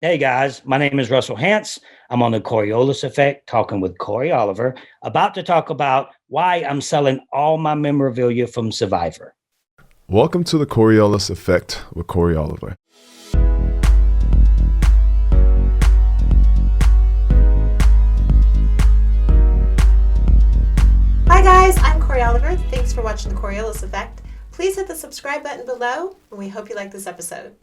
Hey guys, my name is Russell Hantz. I'm on the Coriolis effect, talking with Corey Oliver, about to talk about why I'm selling all my memorabilia from Survivor. Welcome to the Coriolis Effect with Cory Oliver. Hi guys, I'm Cory Oliver. Thanks for watching the Coriolis Effect. Please hit the subscribe button below, and we hope you like this episode.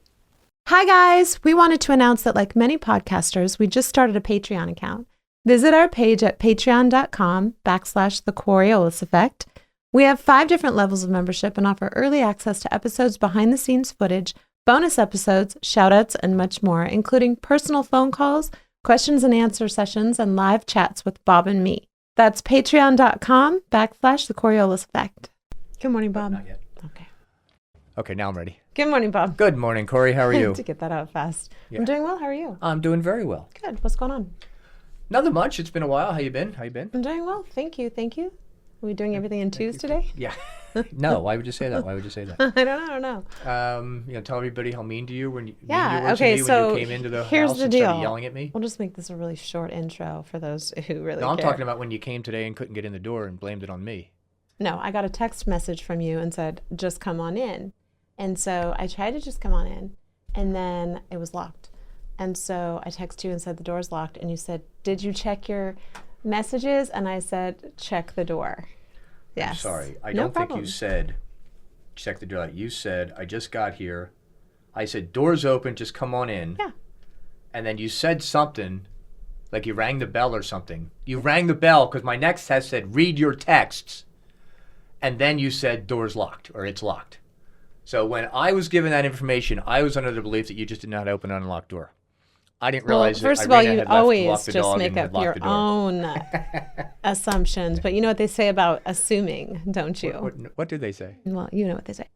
Hi guys, we wanted to announce that like many podcasters, we just started a Patreon account. Visit our page at patreon.com/the Coriolis Effect. We have 5 different levels of membership and offer early access to episodes, behind the scenes footage, bonus episodes, shoutouts, and much more, including personal phone calls, questions and answer sessions, and live chats with Bob and me. That's patreon.com/the Coriolis Effect. Good morning, Bob. Not yet. Okay, now I'm ready. Good morning, Bob. Good morning, Cory. How are you? To get that out fast. Yeah. I'm doing well. How are you? I'm doing very well. Good. What's going on? Nothing much. It's been a while. How you been? I'm doing well. Thank you. Are we doing everything in twos today? Yeah. No, why would you say that? I don't know. Tell everybody how mean to you when you Yeah, were okay, to me so when you came into the here's house the and deal. started yelling at me. We'll just make this a really short intro for those who really No, I'm care. talking about when you came today and couldn't get in the door and blamed it on me. No, I got a text message from you and said, just come on in. And so I tried to just come on in, and then it was locked. And so I texted you and said, the door's locked. And you said, did you check your messages? And I said, check the door. Yes. I'm sorry. I No don't problem. think you said check the door. You said, I just got here. I said, door's open, just come on in. Yeah. And then you said something, like you rang the bell or something. You rang the bell because my next test said, read your texts. And then you said, door's locked, or it's locked. So when I was given that information, I was under the belief that you just did not open an unlocked door. I didn't realize first that of all, Irina you had left to always lock the just dog make and had up locked your the door. own assumptions. But you know what they say about assuming, don't you? What did they say? Well, you know what they say.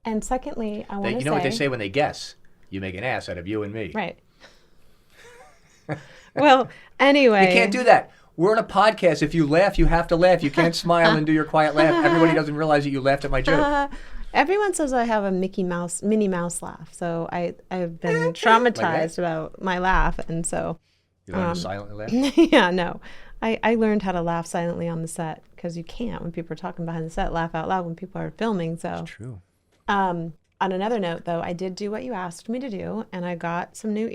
And secondly, I want to say... You know what they say when they guess? You make an ass out of you and me. Right. Well, anyway... You can't do that. We're on a podcast. If you laugh, you have to laugh. You can't smile and do your quiet laugh. Everybody doesn't realize that you laughed at my joke. Everyone says I have a Minnie Mouse laugh. So I've been traumatized about my laugh. And so... You learn to silently laugh? Yeah, no. I learned how to laugh silently on the set because you can't when people are talking behind the set, laugh out loud when people are filming. So That's true. On another note, though, I did do what you asked me to do, and I got some new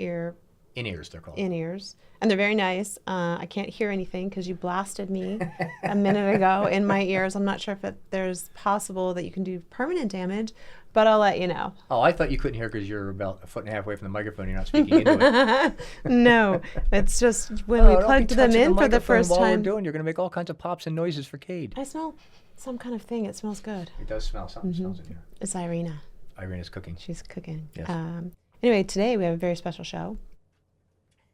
In-ears, they're called. in-ears, and they're very nice. I can't hear anything because you blasted me a minute ago in my ears. I'm not sure if there's possible that you can do permanent damage, but I'll let you know. Oh, I thought you couldn't hear because you're about a foot and a half away from the microphone. You're not speaking into it. No, it's just when we don't be plugged them touching in for the microphone first while time. We're doing. You're going to make all kinds of pops and noises for Cade. I smell some kind of thing. It smells good. It does smell. Something smells in here. It's Irina. Irina's cooking. She's cooking. Yes. Anyway, today we have a very special show.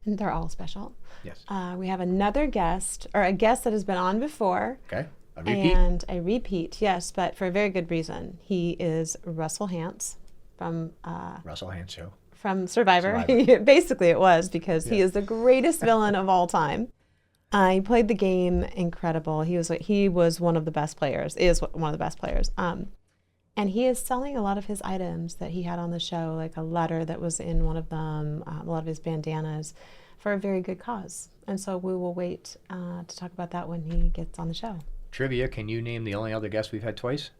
And they're all special. Yes. We have another guest, or a guest that has been on before. Okay. A repeat? And a repeat, yes, but for a very good reason. He is Russell Hantz from Russell Hantz Show. from Survivor. Survivor. Basically it was, because he Yeah. is the greatest villain of all time. He played the game incredible. He was one of the best players, is one of the best players. And he is selling a lot of his items that he had on the show, like a letter that was in one of them, a lot of his bandanas, for a very good cause. And so we will wait to talk about that when he gets on the show. Trivia, can you name the only other guest we've had twice?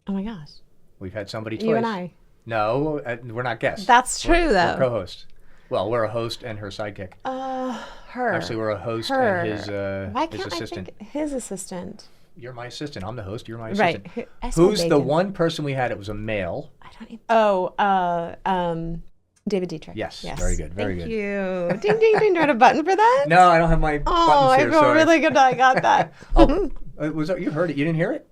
Oh my gosh. We've had somebody twice. You and I. No, we're not guests. That's true, We're though. co-hosts. Well, we're a host and her sidekick. Her. Actually, we're a host Her. and Why his can't assistant. I think his assistant? You're my assistant. I'm the host. You're my Right. assistant. I smell Who's the bacon. one person we had? It was a male. I don't even... David Dietrich. Yes, very good, very Thank good. you. Ding, ding, ding. Do I have a button for that? No, I don't have my Oh, buttons I here. feel Sorry. really good that I got that. Was that, you heard it? You didn't hear it?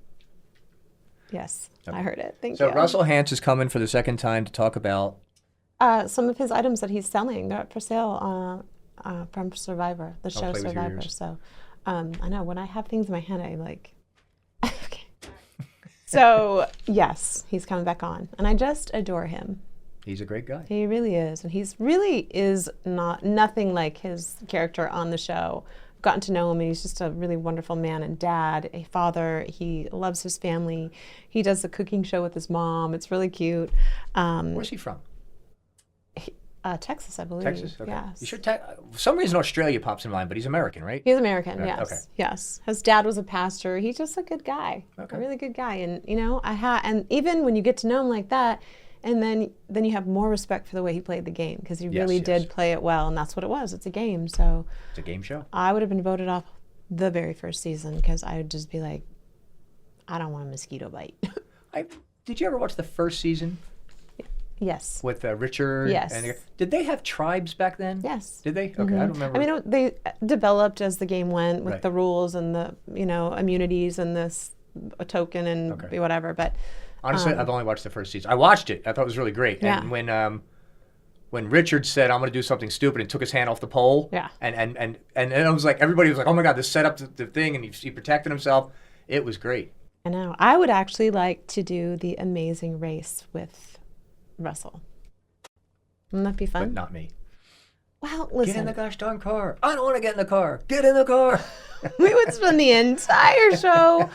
Yes, I heard it. Thank So you. Russell Hantz is coming for the second time to talk about. Some of his items that he's selling, they're up for sale from Survivor, the show play with your Survivor. ears. So I know when I have things in my head, I like. Okay. So yes, he's coming back on, and I just adore him. He's a great guy. He really is, and he's really is nothing like his character on the show gotten to know him, and he's just a really wonderful man and dad, a father. He loves his family. He does the cooking show with his mom. It's really cute. Where's he from? Texas, I believe. Texas? Okay. Yes. You sure for some reason Australia pops in mind, but he's American, right? He's American, Yeah, yes. okay. Yes. His dad was a pastor. He's just a good guy. Okay. A really good guy. And and even when you get to know him like that, and then you have more respect for the way he played the game, because he really did play it well, and that's what it was. It's a game. So it's a game show. I would have been voted off the very first season, because I would just be like, I don't want a mosquito bite. Did you ever watch the first season? Yes. With Richard? Yes. Did they have tribes back then? Yes. Did they? Okay, I don't remember. I mean, they developed as the game went with Right. the rules and the, immunities and this a token and whatever. But honestly, I've only watched the first season. I watched it. I thought it was really great. Yeah. And when Richard said, "I'm going to do something stupid," and took his hand off the pole, Yeah. and it was like, everybody was like, "Oh my God, this set up the thing," and he protected himself. It was great. I know. I would actually like to do the Amazing Race with Russell. Wouldn't that be fun? But not me. Well, listen. Get in the gosh darn car. I don't want to get in the car. Get in the car. We would spend the entire show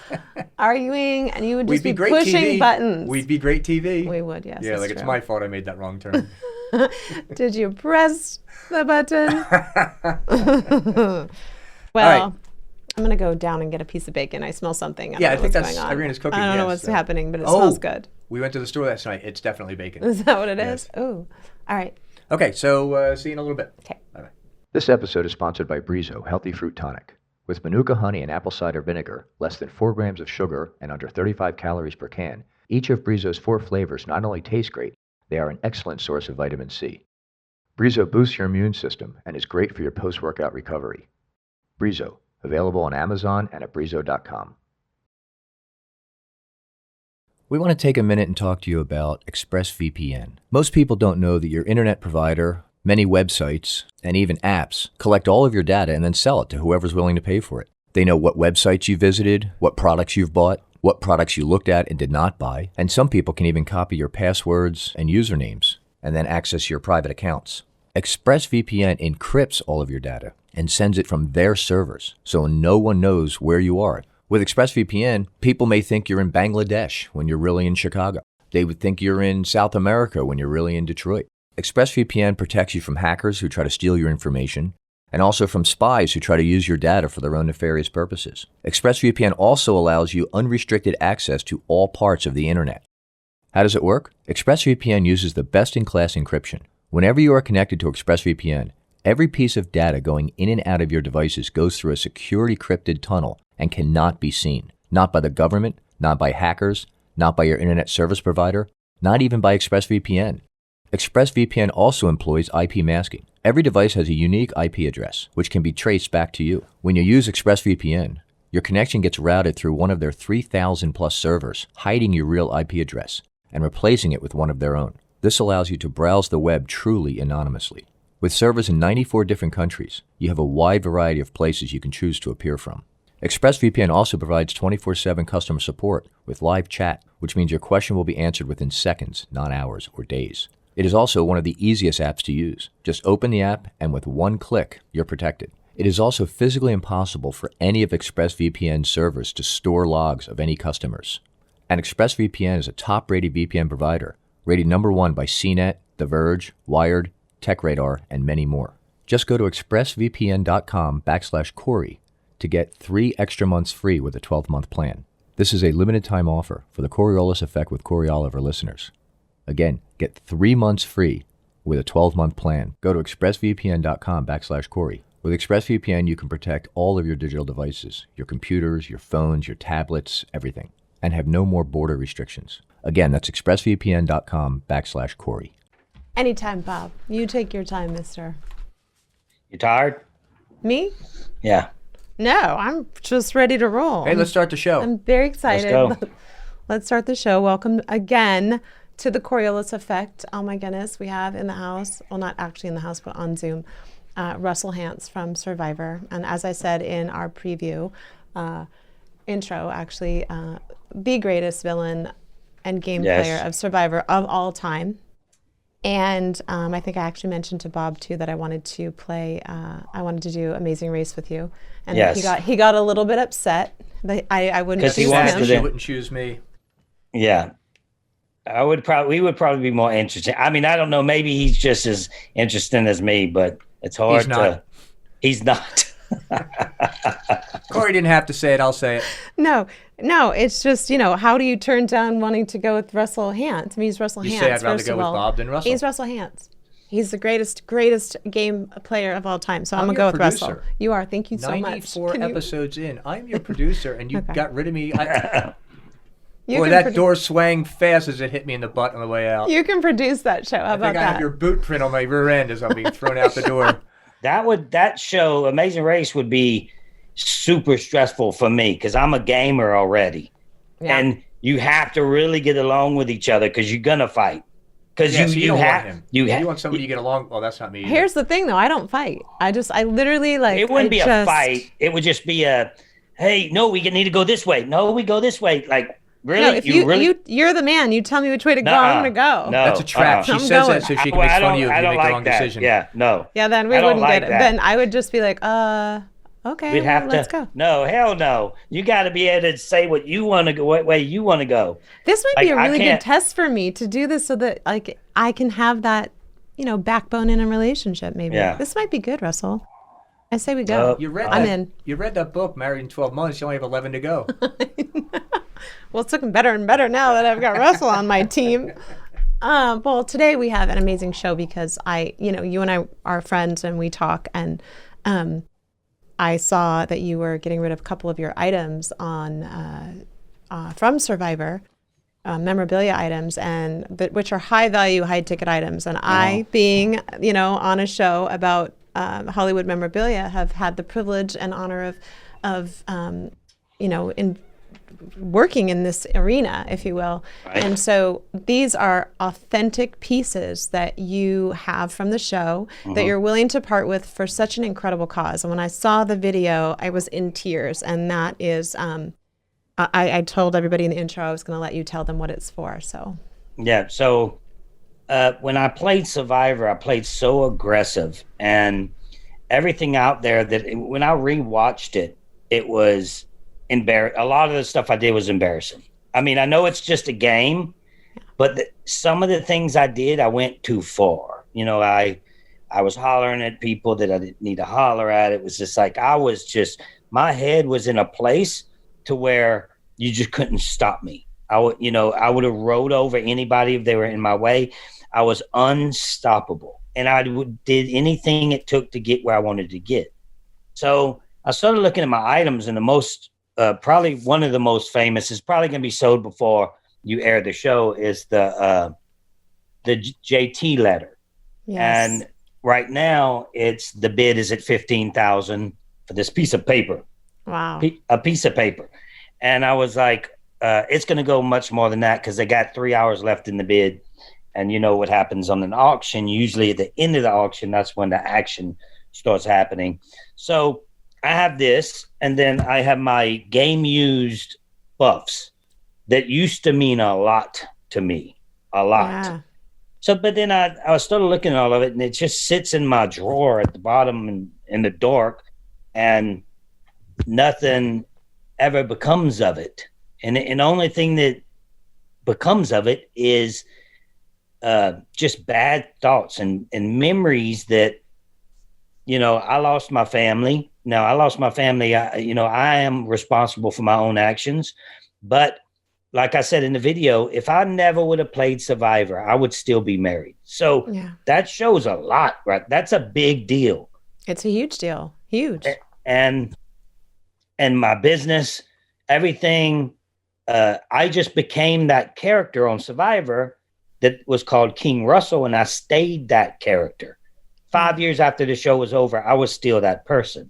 arguing, and you would just We'd be be great pushing TV. buttons. We'd be great TV. We would, yes. Yeah, that's like it's true. my fault I made that wrong turn. Did you press the button? Well, right. I'm gonna go down and get a piece of bacon. I smell something. Yeah, I think what's that's going on. Irina's cooking. I don't know yes, what's happening, but it Oh, smells good. We went to the store last night. It's definitely bacon. Is that what it is? Yes. Oh, all right. Okay, so see you in a little bit. Okay. Bye-bye. This episode is sponsored by Brizo Healthy Fruit Tonic. With Manuka honey and apple cider vinegar, less than 4 grams of sugar, and under 35 calories per can, each of Brizo's 4 flavors not only taste great, they are an excellent source of vitamin C. Brizo boosts your immune system and is great for your post-workout recovery. Brizo, available on Amazon and at brizo.com. We want to take a minute and talk to you about ExpressVPN. Most people don't know that your internet provider, many websites, and even apps collect all of your data and then sell it to whoever's willing to pay for it. They know what websites you visited, what products you've bought, what products you looked at and did not buy, and some people can even copy your passwords and usernames and then access your private accounts. ExpressVPN encrypts all of your data and sends it from their servers, so no one knows where you are. With ExpressVPN, people may think you're in Bangladesh when you're really in Chicago. They would think you're in South America when you're really in Detroit. ExpressVPN protects you from hackers who try to steal your information, and also from spies who try to use your data for their own nefarious purposes. ExpressVPN also allows you unrestricted access to all parts of the internet. How does it work? ExpressVPN uses the best-in-class encryption. Whenever you are connected to ExpressVPN, every piece of data going in and out of your devices goes through a secure encrypted tunnel and cannot be seen. Not by the government, not by hackers, not by your internet service provider, not even by ExpressVPN. ExpressVPN also employs IP masking. Every device has a unique IP address, which can be traced back to you. When you use ExpressVPN, your connection gets routed through one of their 3,000 plus servers, hiding your real IP address and replacing it with one of their own. This allows you to browse the web truly anonymously. With servers in 94 different countries, you have a wide variety of places you can choose to appear from. ExpressVPN also provides 24/7 customer support with live chat, which means your question will be answered within seconds, not hours or days. It is also one of the easiest apps to use. Just open the app, and with one click, you're protected. It is also physically impossible for any of ExpressVPN's servers to store logs of any customers. And ExpressVPN is a top-rated VPN provider, rated #1 by CNET, The Verge, Wired, TechRadar, and many more. Just go to expressvpn.com/Cory to get 3 extra months free with a 12-month plan. This is a limited time offer for the Coriolis Effect with Cory Oliver listeners. Again, get 3 months free with a 12-month plan. Go to expressvpn.com/Cory. With ExpressVPN, you can protect all of your digital devices, your computers, your phones, your tablets, everything, and have no more border restrictions. Again, that's expressvpn.com/Cory. Anytime, Bob. You take your time, mister. You tired? Me? Yeah. No, I'm just ready to roll. Hey, let's start the show. I'm very excited. Let's go. Let's start the show. Welcome again to the Coriolis Effect. Oh my goodness, we have in the house, well, not actually in the house, but on Zoom, Russell Hantz from Survivor. And as I said in our preview intro, actually, the greatest villain and game Yes. player of Survivor of all time. And I think I actually mentioned to Bob too that I wanted to play. I wanted to do Amazing Race with you, and Yes. he got a little bit upset that I wouldn't 'Cause he choose wants him. to She do- wouldn't choose me. Yeah. We would probably be more interesting. I mean, I don't know. Maybe he's just as interesting as me, but it's hard He's not. He's not. Cory didn't have to say it. I'll say it. No, it's just, how do you turn down wanting to go with Russell Hantz? I mean, he's Russell You Hantz. say I'd rather first go of with all. Bob than Russell. He's Russell Hantz. He's the greatest game player of all time. So I'm I'm going to go your with Russell. producer. You are. Thank you so much. 94 Can you- episodes in. I'm your producer, and you Okay. got rid of me. you Boy, can that produ- door swang fast as it hit me in the butt on the way out. You can produce that show. How I about think I have that? your boot print on my rear end as I'm being thrown out the door. That show, Amazing Race, would be super stressful for me because I'm a gamer already. Yeah. And you have to really get along with each other because you're gonna fight. Because Yeah, so you don't want have him. you You want somebody you get along. Well, that's not me. Either. Here's the thing, though. I don't fight. I literally like. it wouldn't I be just, a fight. It would just be a, hey, no, we need to go this way. No, we go this way. Like really, No, if you're the man, you tell me which way to go. I'm gonna go. No, That's a trap. She I'm says going. that so she can Well, make I fun don't- of you if I you don't make the like wrong that. decision. Yeah, no. Yeah, then we I don't wouldn't like get it. that. Then I would just be like, okay, We'd have let's to. go. No, hell no. You got to be able to say what you want to go, what way you want to go. This might be a Like, I really good can't- test for me to do this so that like I can have that, backbone in a relationship. Maybe Yeah. this might be good, Russell. I say we go. You read I'm that, in. You read that book, Married in 12 Months. You only have 11 to go. Well, it's looking better and better now that I've got Russell on my team. Well, today we have an amazing show because you and I are friends and we talk, and I saw that you were getting rid of a couple of your items on from Survivor, memorabilia items, which are high value, high ticket items. And I, being on a show about Hollywood memorabilia, have had the privilege and honor of in working in this arena, if you will. Right. And so these are authentic pieces that you have from the show that you're willing to part with for such an incredible cause. And when I saw the video, I was in tears. And that is, I told everybody in the intro I was going to let you tell them what it's for. So Yeah. So when I played Survivor, I played so aggressive, and everything out there when I rewatched it, it was embarrassing. A lot of the stuff I did was embarrassing. I mean, I know it's just a game, but some of the things I did, I went too far. I was hollering at people that I didn't need to holler at. It was just like my head was in a place to where you just couldn't stop me. I would have rode over anybody if they were in my way. I was unstoppable, and I did anything it took to get where I wanted to get. So I started looking at my items, and the most, probably one of the most famous, is probably going to be sold before you air the show, is the JT letter. yes. And right now, the bid is at $15,000 for this piece of paper. Wow. A piece of paper. And I was like, it's going to go much more than that because they got 3 hours left in the bid. And you know what happens on an auction, usually at the end of the auction, that's when the action starts happening. So I have this, and then I have my game used buffs that used to mean a lot to me, a lot. Yeah. So, but then I started looking at all of it, and it just sits in my drawer at the bottom and in the dark, and nothing ever becomes of it. And the only thing that becomes of it is just bad thoughts and memories that, I lost my family. Now, I lost my family. I am responsible for my own actions. But like I said in the video, if I never would have played Survivor, I would still be married. So Yeah. that shows a lot, right? That's a big deal. It's a huge deal. Huge. And my business, everything, I just became that character on Survivor that was called King Russell, and I stayed that character. 5 years after the show was over, I was still that person.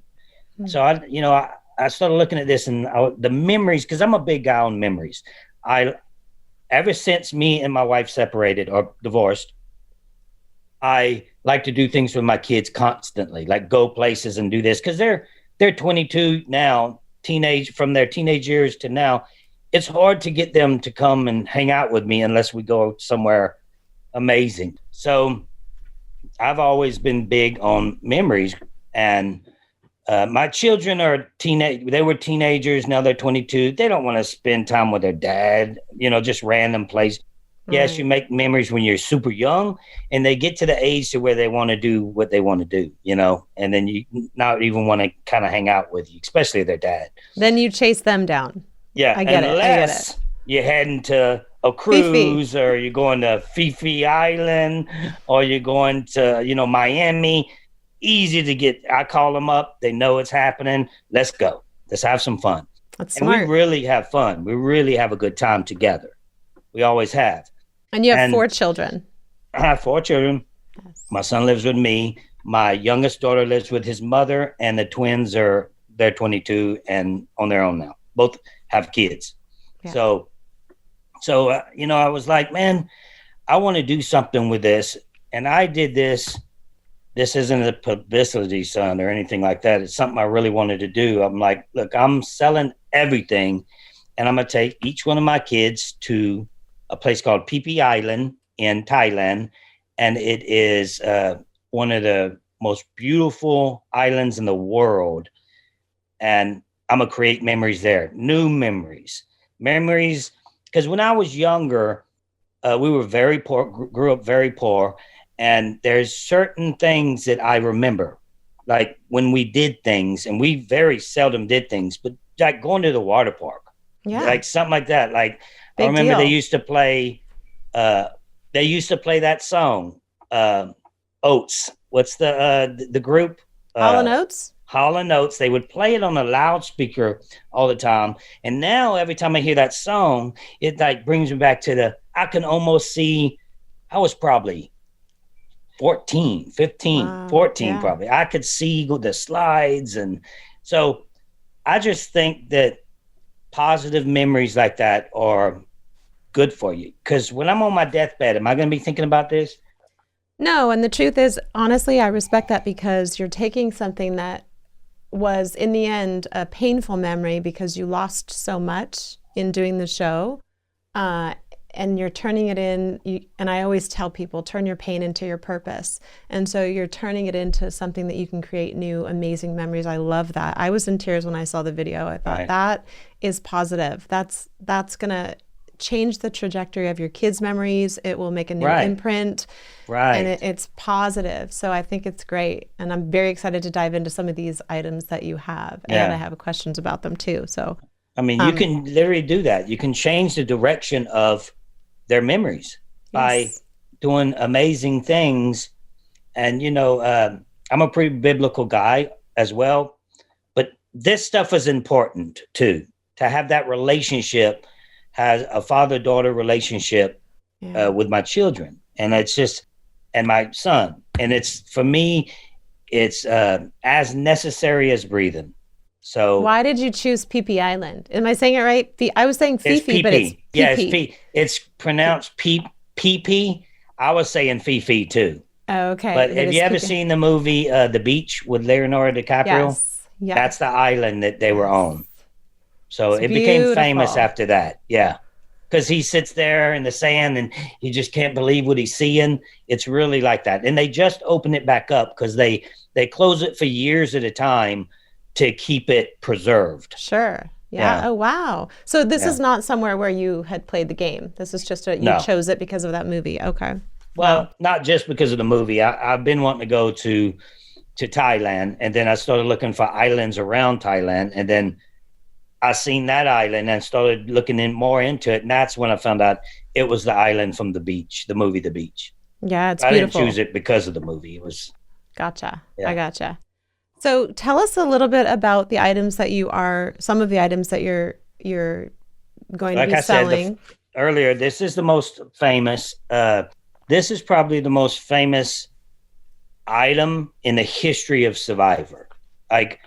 So I started looking at this, and the memories, because I'm a big guy on memories. Ever since me and my wife separated or divorced, I like to do things with my kids constantly, like go places and do this, because they're 22 now, from their teenage years to now. It's hard to get them to come and hang out with me unless we go somewhere amazing. So I've always been big on memories, and my children are they were teenagers. Now they're 22. They don't want to spend time with their dad, just random place. Yes, you make memories when you're super young, and they get to the age to where they want to do what they want to do, and then you not even want to kind of hang out with you, especially their dad. Then you chase them down. Yeah, I get it. You're heading to a cruise, or you're going to Fifi Island, or you're going to, Miami. Easy to get. I call them up. They know it's happening. Let's go. Let's have some fun. That's and smart. We really have fun. We really have a good time together. We always have. And you have 4 children. I have 4 children. Yes. My son lives with me. My youngest daughter lives with his mother, and the twins they're 22 and on their own now. Both have kids. Yeah. So I was like, man, I want to do something with this. And I did this. This isn't a publicity stunt or anything like that. It's something I really wanted to do. I'm like, look, I'm selling everything, and I'm going to take each one of my kids to a place called Phi Phi Island in Thailand. And it is one of the most beautiful islands in the world. And I'm going to create memories there, new memories. Because when I was younger, we were very poor, grew up very poor. And there's certain things that I remember, like when we did things, and we very seldom did things, but like going to the water park, like something like that. Like I remember they used to play that song, Oates. What's the group? Hall & Oates? Hall & Oates. They would play it on a loudspeaker all the time. And now every time I hear that song, it like brings me back to I can almost see, I was probably 14, 15, 14 probably. I could see the slides. And so I just think that positive memories like that are good for you. Because when I'm on my deathbed, am I going to be thinking about this? No. And the truth is, honestly, I respect that, because you're taking something that was in the end a painful memory because you lost so much in doing the show. And you're turning it in, and I always tell people, turn your pain into your purpose. And so you're turning it into something that you can create new, amazing memories. I love that. I was in tears when I saw the video. I thought that is positive. That's going to change the trajectory of your kids' memories. It will make a new imprint. Right. And it's positive. So I think it's great. And I'm very excited to dive into some of these items that you have. And I have questions about them too. So, I mean, you can literally do that. You can change the direction of their memories by doing amazing things. And, I'm a pretty biblical guy as well, but this stuff is important too, to have that relationship, has a father-daughter relationship with my children. And it's just, and my son. And it's, for me, it's as necessary as breathing. So why did you choose Phi Phi Island? Am I saying it right? I was saying Fifi, but it's Phi. It's pronounced Phi. I was saying Fifi too. Okay. But have you ever seen the movie The Beach with Leonardo DiCaprio? Yes. That's the island that they were on. So it became famous after that. Yeah. Because he sits there in the sand and he just can't believe what he's seeing. It's really like that. And they just open it back up because they close it for years at a time to keep it preserved. Sure. Yeah. Oh, wow. So this is not somewhere where you had played the game. This is just you chose it because of that movie. Okay. Well, not just because of the movie. I've been wanting to go to Thailand, and then I started looking for islands around Thailand, and then I seen that island and started looking more into it, and that's when I found out it was the island from The Beach, the movie The Beach. Yeah, it's beautiful. I didn't choose it because of the movie. It was. Gotcha. Yeah. I gotcha. So tell us a little bit about the items that some of the items that you're going to be selling. Said earlier, this is the most famous. This is probably the most famous item in the history of Survivor. Like,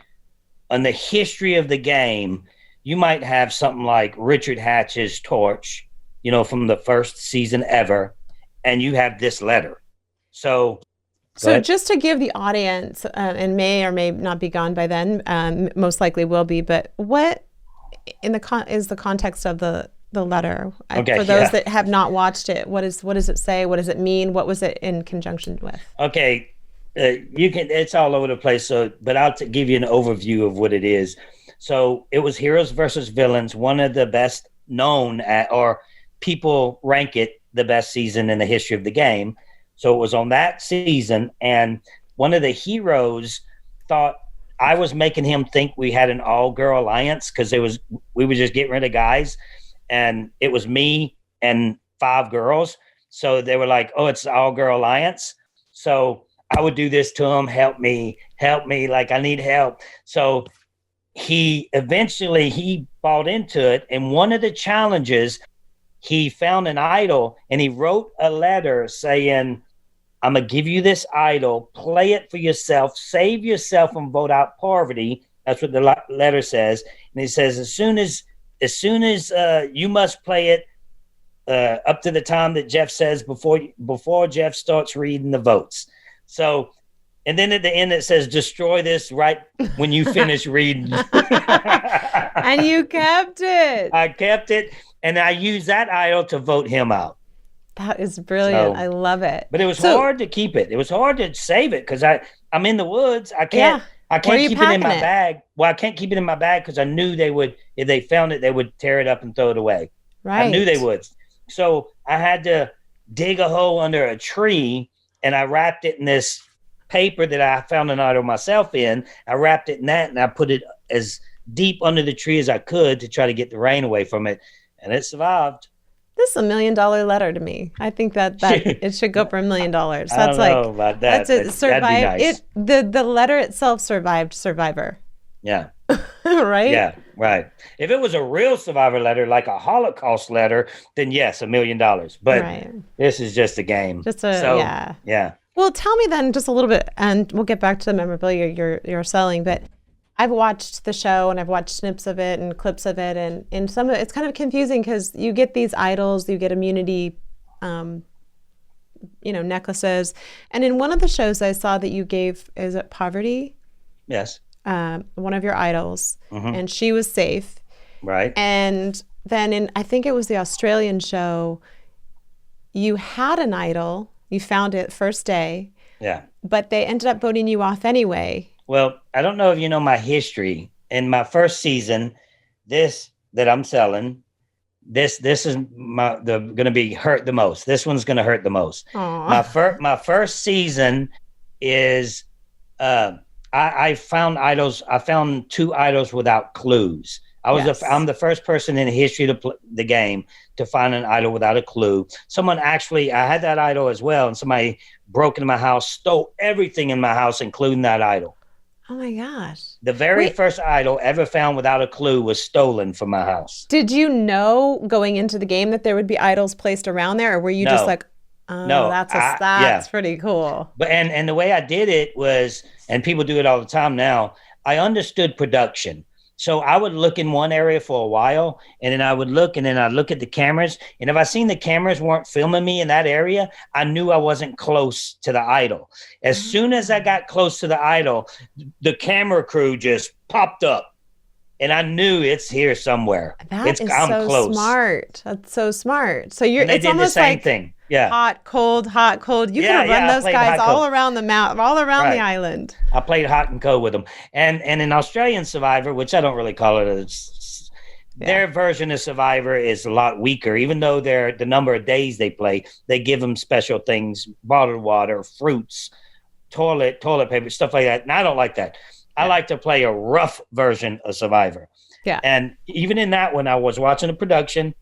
in the history of the game, you might have something like Richard Hatch's torch, from the first season ever, and you have this letter. So just to give the audience, and may or may not be gone by then, most likely will be, but what is the context of the the letter. Okay, For those that have not watched it, what does it say? What does it mean? What was it in conjunction with? Okay, it's all over the place. So, but I'll give you an overview of what it is. So it was heroes versus villains, one of the best known or people rank it the best season in the history of the game. So it was on that season, and one of the heroes thought I was making him think we had an all-girl alliance because we were just getting rid of guys, and it was me and 5 girls. So they were like, "Oh, it's an all-girl alliance." So I would do this to him, help me, like I need help. So he bought into it, and one of the challenges, he found an idol and he wrote a letter saying, "I'm gonna give you this idol, play it for yourself, save yourself and vote out poverty." That's what the letter says. And he says, as soon as you must play it up to the time that Jeff says before Jeff starts reading the votes. So, and then at the end it says, destroy this right when you finish reading. And you kept it. I kept it, and I used that idol to vote him out. That is brilliant. I love it. But it was hard to keep it. It was hard to save it because I'm in the woods. I can't keep it in my bag. Well, I can't keep it in my bag because I knew they would, if they found it, they would tear it up and throw it away. Right. I knew they would. So I had to dig a hole under a tree, and I wrapped it in this paper that I found an idol myself in. I wrapped it in that, and I put it as deep under the tree as I could to try to get the rain away from it, and it survived. This is $1 million letter to me. I think that it should go for $1 million. That's I don't know about that. That's that'd be nice. The letter itself survived Survivor. Yeah. Right? Yeah, right. If it was a real Survivor letter, like a Holocaust letter, then yes, $1 million. But this is just a game. Yeah. Well, tell me then just a little bit, and we'll get back to the memorabilia you're selling, but I've watched the show and I've watched snips of it and clips of it, and in some of it's kind of confusing because you get these idols, you get immunity, necklaces, and in one of the shows I saw that you gave, is it Poverty? Yes. One of your idols, and she was safe. Right. And then I think it was the Australian show, you had an idol, you found it first day. Yeah. But they ended up voting you off anyway. Well, I don't know if you know my history. In my first season, this that I'm selling, this is going to be hurt the most. This one's going to hurt the most. Aww. My first season is I found idols. I found 2 idols without clues. I'm the first person in the history of the game to find an idol without a clue. I had that idol as well, and somebody broke into my house, stole everything in my house, including that idol. Oh my gosh. The very first idol ever found without a clue was stolen from my house. Did you know going into the game that there would be idols placed around there, or were you just like, oh, no, that's pretty cool. But and the way I did it was, and people do it all the time now, I understood production. So I would look in one area for a while, and then I'd look at the cameras. And if I seen the cameras weren't filming me in that area, I knew I wasn't close to the idol. As soon as I got close to the idol, the camera crew just popped up, and I knew it's here somewhere. I'm so close. Smart. That's so smart. So it's almost like the same thing. Yeah. Hot, cold. You can run those guys all around the the island. I played hot and cold with them. And in Australian Survivor, which I don't really call it, their version of Survivor is a lot weaker. Even though the number of days they play, they give them special things, bottled water, fruits, toilet paper, stuff like that. And I don't like that. I like to play a rough version of Survivor. Yeah. And even in that one, I was watching the production,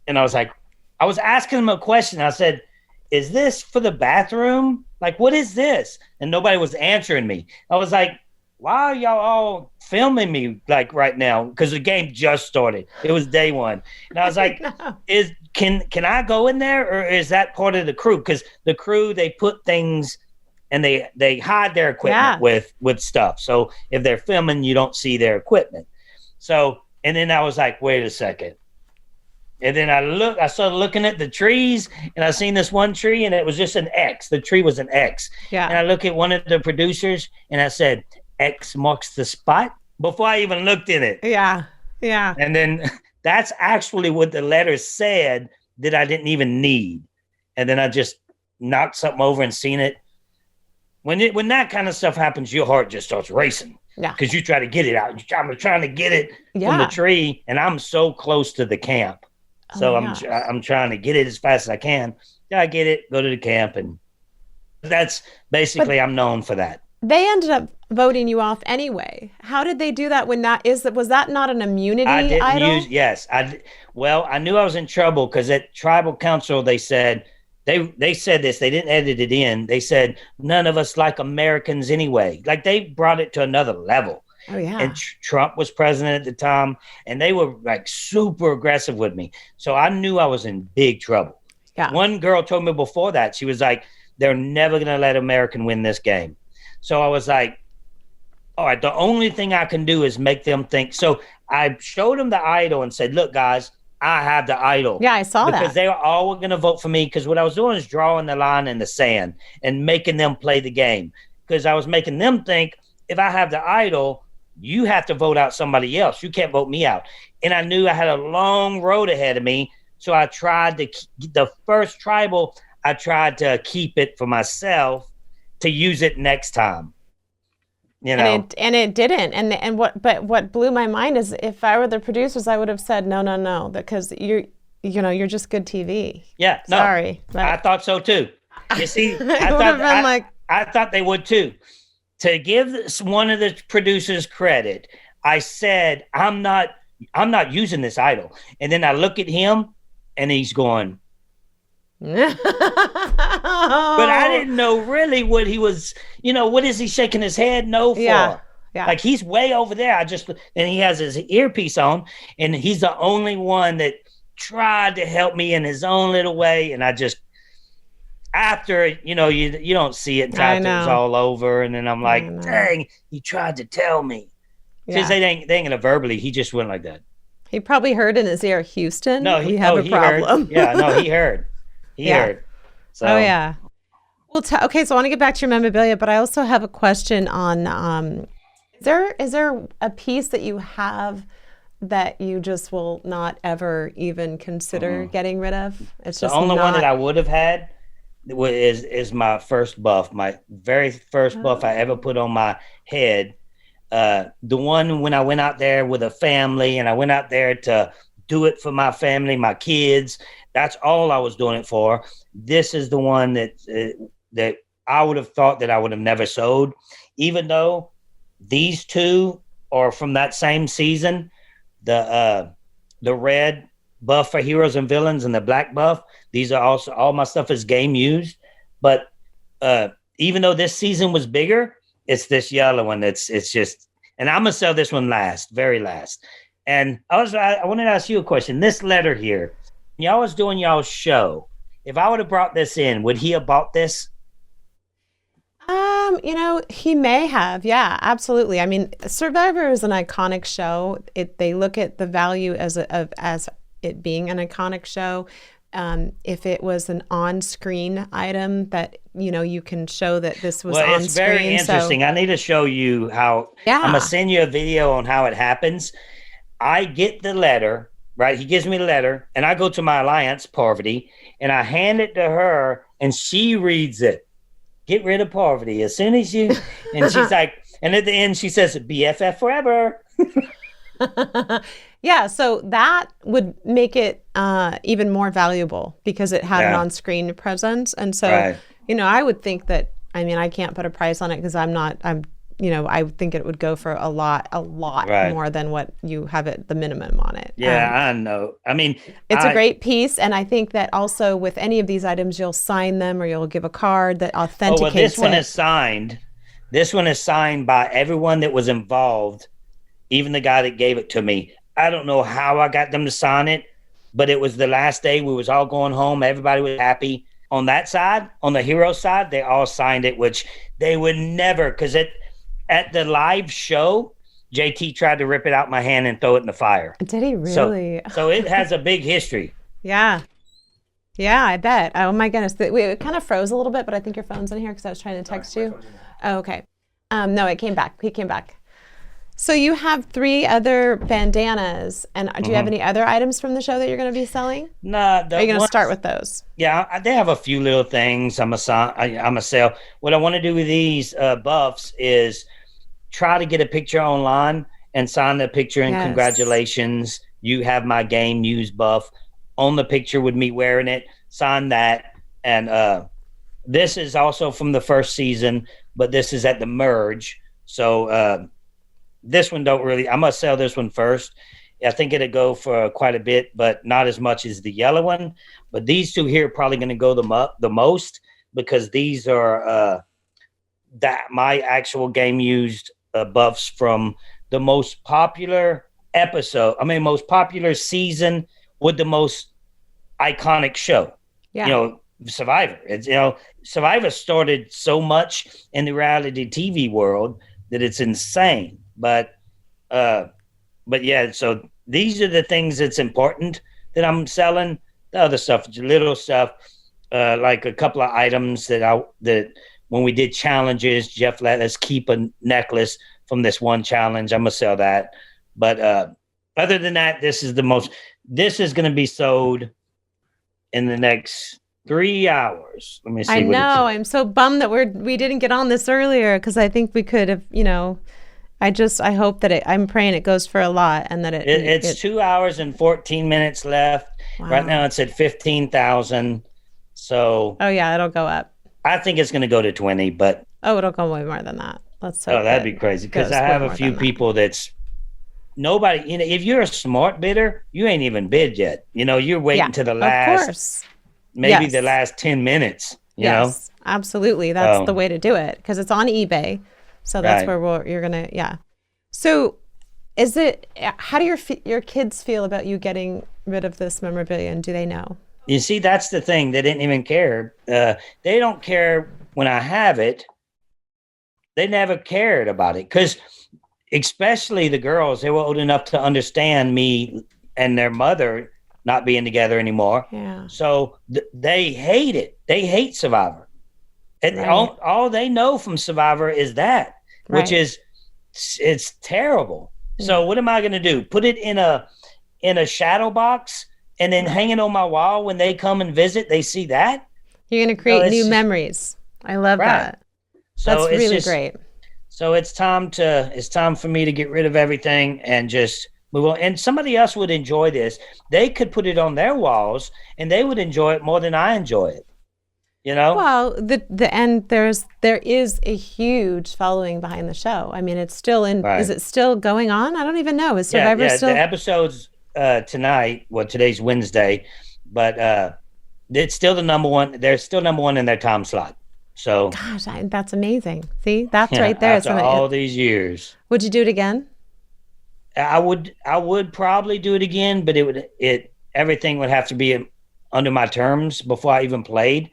and I was asking them a question. I said, is this for the bathroom? Like, what is this? And nobody was answering me. I was like, why are y'all all filming me like right now? Because the game just started. It was day 1. And I was like, can I go in there, or is that part of the crew? Because the crew, they put things and they hide their equipment with stuff. So if they're filming, you don't see their equipment. So, and then I was like, wait a second. And then I started looking at the trees, and I seen this one tree, and it was just an X. The tree was an X. Yeah. And I look at one of the producers, and I said, X marks the spot, before I even looked in it. Yeah. Yeah. And then That's actually what the letter said that I didn't even need. And then I just knocked something over and seen it. When that kind of stuff happens, your heart just starts racing. Yeah. Because you try to get it out. I'm trying to get it from the tree, and I'm so close to the camp. So I'm trying to get it as fast as I can. Yeah, I get it, go to the camp, and that's basically I'm known for that. They ended up voting you off anyway. How did they do that when was that not an immunity idol? Yes. I knew I was in trouble because at tribal council they said they said this, they didn't edit it in. They said none of us like Americans anyway. Like they brought it to another level. Oh yeah. And Trump was president at the time, and they were like super aggressive with me. So I knew I was in big trouble. Yeah. One girl told me before that, she was like, they're never going to let American win this game. So I was like, all right, the only thing I can do is make them think. So I showed them the idol and said, look, guys, I have the idol. Yeah, I saw that. Because they were all going to vote for me, because what I was doing is drawing the line in the sand and making them play the game. Because I was making them think, if I have the idol, you have to vote out somebody else. You can't vote me out. And I knew I had a long road ahead of me. So I tried to, the first tribal, I tried to keep it for myself to use it next time. You know, and it didn't. And what blew my mind is if I were the producers, I would have said no, because you're just good TV. Yeah, no, sorry, I thought so too. You see, I thought they would too. To give one of the producers credit, I said I'm not using this idol, and then I look at him, and he's going. But I didn't know really what he was, what is he shaking his head no for? Yeah. Like he's way over there. And he has his earpiece on, and he's the only one that tried to help me in his own little way. And I just, after, you don't see it until after it's all over. And then I'm like, dang, he tried to tell me. Since they ain't gonna verbally, he just went like that. He probably heard in his ear, Houston, we have a problem. Heard. Yeah, no, he heard. He heard. So. Oh, yeah. Well, okay, so I want to get back to your memorabilia, but I also have a question on, is there a piece that you have that you just will not ever even consider getting rid of? It's just the only one that I would have had is my first buff, my very first buff I ever put on my head. The one when I went out there with a family, and I went out there to do it for my family, my kids. That's all I was doing it for. This is the one that I would have thought that I would have never sold, even though these two are from that same season. The red buff for heroes and villains and the black buff. These are also, all my stuff is game used. But even though this season was bigger, it's this yellow one it's just, and I'm gonna sell this one last, very last. And I wanted to ask you a question. This letter here, y'all was doing y'all's show. If I would have brought this in, would he have bought this? He may have. Yeah, absolutely. I mean, Survivor is an iconic show. They look at the value as it being an iconic show. If it was an on-screen item that, you can show that this was on screen. Well, it's very interesting. I need to show you how. Yeah. I'm going to send you a video on how it happens. I get the letter, right? He gives me the letter, and I go to my alliance, Parvati, and I hand it to her, and she reads it. Get rid of Parvati as soon as you, and she's like, and at the end she says, BFF forever. Yeah, so that would make it even more valuable because it had an on-screen presence. And so, I would think that, I can't put a price on it because I think it would go for a lot more than what you have at the minimum on it. Yeah, I know. It's a great piece. And I think that also with any of these items, you'll sign them or you'll give a card that authenticates it. This one is signed. This one is signed by everyone that was involved, even the guy that gave it to me. I don't know how I got them to sign it, but it was the last day. We was all going home. Everybody was happy. On that side, on the hero side, they all signed it, which they would never, because at the live show, JT tried to rip it out my hand and throw it in the fire. Did he really? So it has a big history. Yeah. Yeah, I bet. Oh my goodness. It kind of froze a little bit, but I think your phone's in here because I was trying to text you. Oh, okay. No, it came back. He came back. So you have 3 other bandanas, and do you have any other items from the show that you're going to be selling? Nah, Are you going to start with those? Yeah, they have a few little things. I'm a sell. What I want to do with these buffs is try to get a picture online and sign the picture and congratulations. You have my game used buff on the picture with me wearing it. Sign that. And this is also from the first season, but this is at the merge. So this one I must sell this one first. I think it'll go for quite a bit, but not as much as the yellow one. But these 2 here are probably going to go the most, because these are my actual game used buffs from the most popular most popular season with the most iconic show. Yeah. Survivor. Survivor started so much in the reality TV world that it's insane. But yeah, so these are the things that's important that I'm selling. The other stuff, little stuff, like a couple of items that when we did challenges, Jeff let us keep a necklace from this one challenge. I'm gonna sell that. But other than that, this is going to be sold in the next 3 hours. Let me see. I know. I'm so bummed that we didn't get on this earlier, because I think we could have, I hope that I'm praying it goes for a lot, and that it's 2 hours and 14 minutes left. Wow. Right now it's at 15,000. So. Oh yeah, it'll go up. I think it's going to go to 20, but. Oh, it'll go way more than that. Let's hope. Oh, that'd be crazy, because I have a few people that's nobody. If you're a smart bidder, you ain't even bid yet. You're waiting to the last. Of course. Maybe the last 10 minutes. You know? Absolutely. That's the way to do it, because it's on eBay. So that's where you're going to, So how do your kids feel about you getting rid of this memorabilia, and do they know? You see, that's the thing. They didn't even care. They don't care when I have it. They never cared about it, because especially the girls, they were old enough to understand me and their mother not being together anymore. Yeah. So they hate it. They hate Survivor. And all they know from Survivor is that, which is, it's terrible. Yeah. So what am I going to do? Put it in a shadow box and then hang it on my wall when they come and visit? They see that? You're going to create new memories. I love that. So that's really great. So it's time for me to get rid of everything and just move on. And somebody else would enjoy this. They could put it on their walls and they would enjoy it more than I enjoy it. Well, there is a huge following behind the show. I mean, it's still is it still going on? I don't even know. Is Survivor still? The episode's tonight. Well, today's Wednesday, but it's still the number one. They're still number one in their time slot. So, gosh, that's amazing. See, that's right there. After all these years, would you do it again? I would probably do it again, but everything would have to be under my terms before I even played.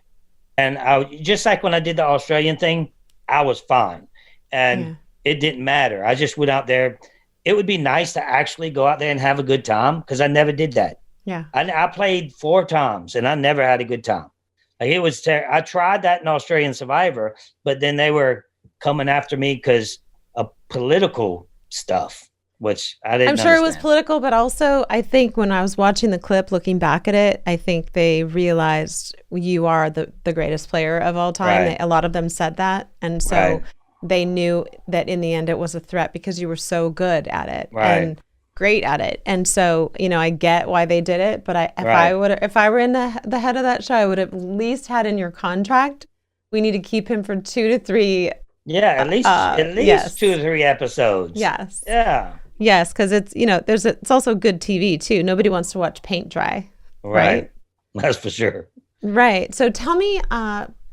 And just like when I did the Australian thing, I was fine, and it didn't matter. I just went out there. It would be nice to actually go out there and have a good time, because I never did that. Yeah, I played 4 times and I never had a good time. Like, it was I tried that in Australian Survivor, but then they were coming after me because of political stuff, which I didn't understand. It was political, but also I think when I was watching the clip, looking back at it, I think they realized you are the greatest player of all time. A lot of them said that. And so they knew that in the end it was a threat, because you were so good at it and great at it. And so, I get why they did it, but if I were in the head of that show, I would have at least had in your contract, we need to keep him for 2 to 3. Yeah, at least 2 or 3 episodes. Yes. Yeah. Yes, because it's it's also good TV too. Nobody wants to watch paint dry. Right. That's for sure. Right. So tell me,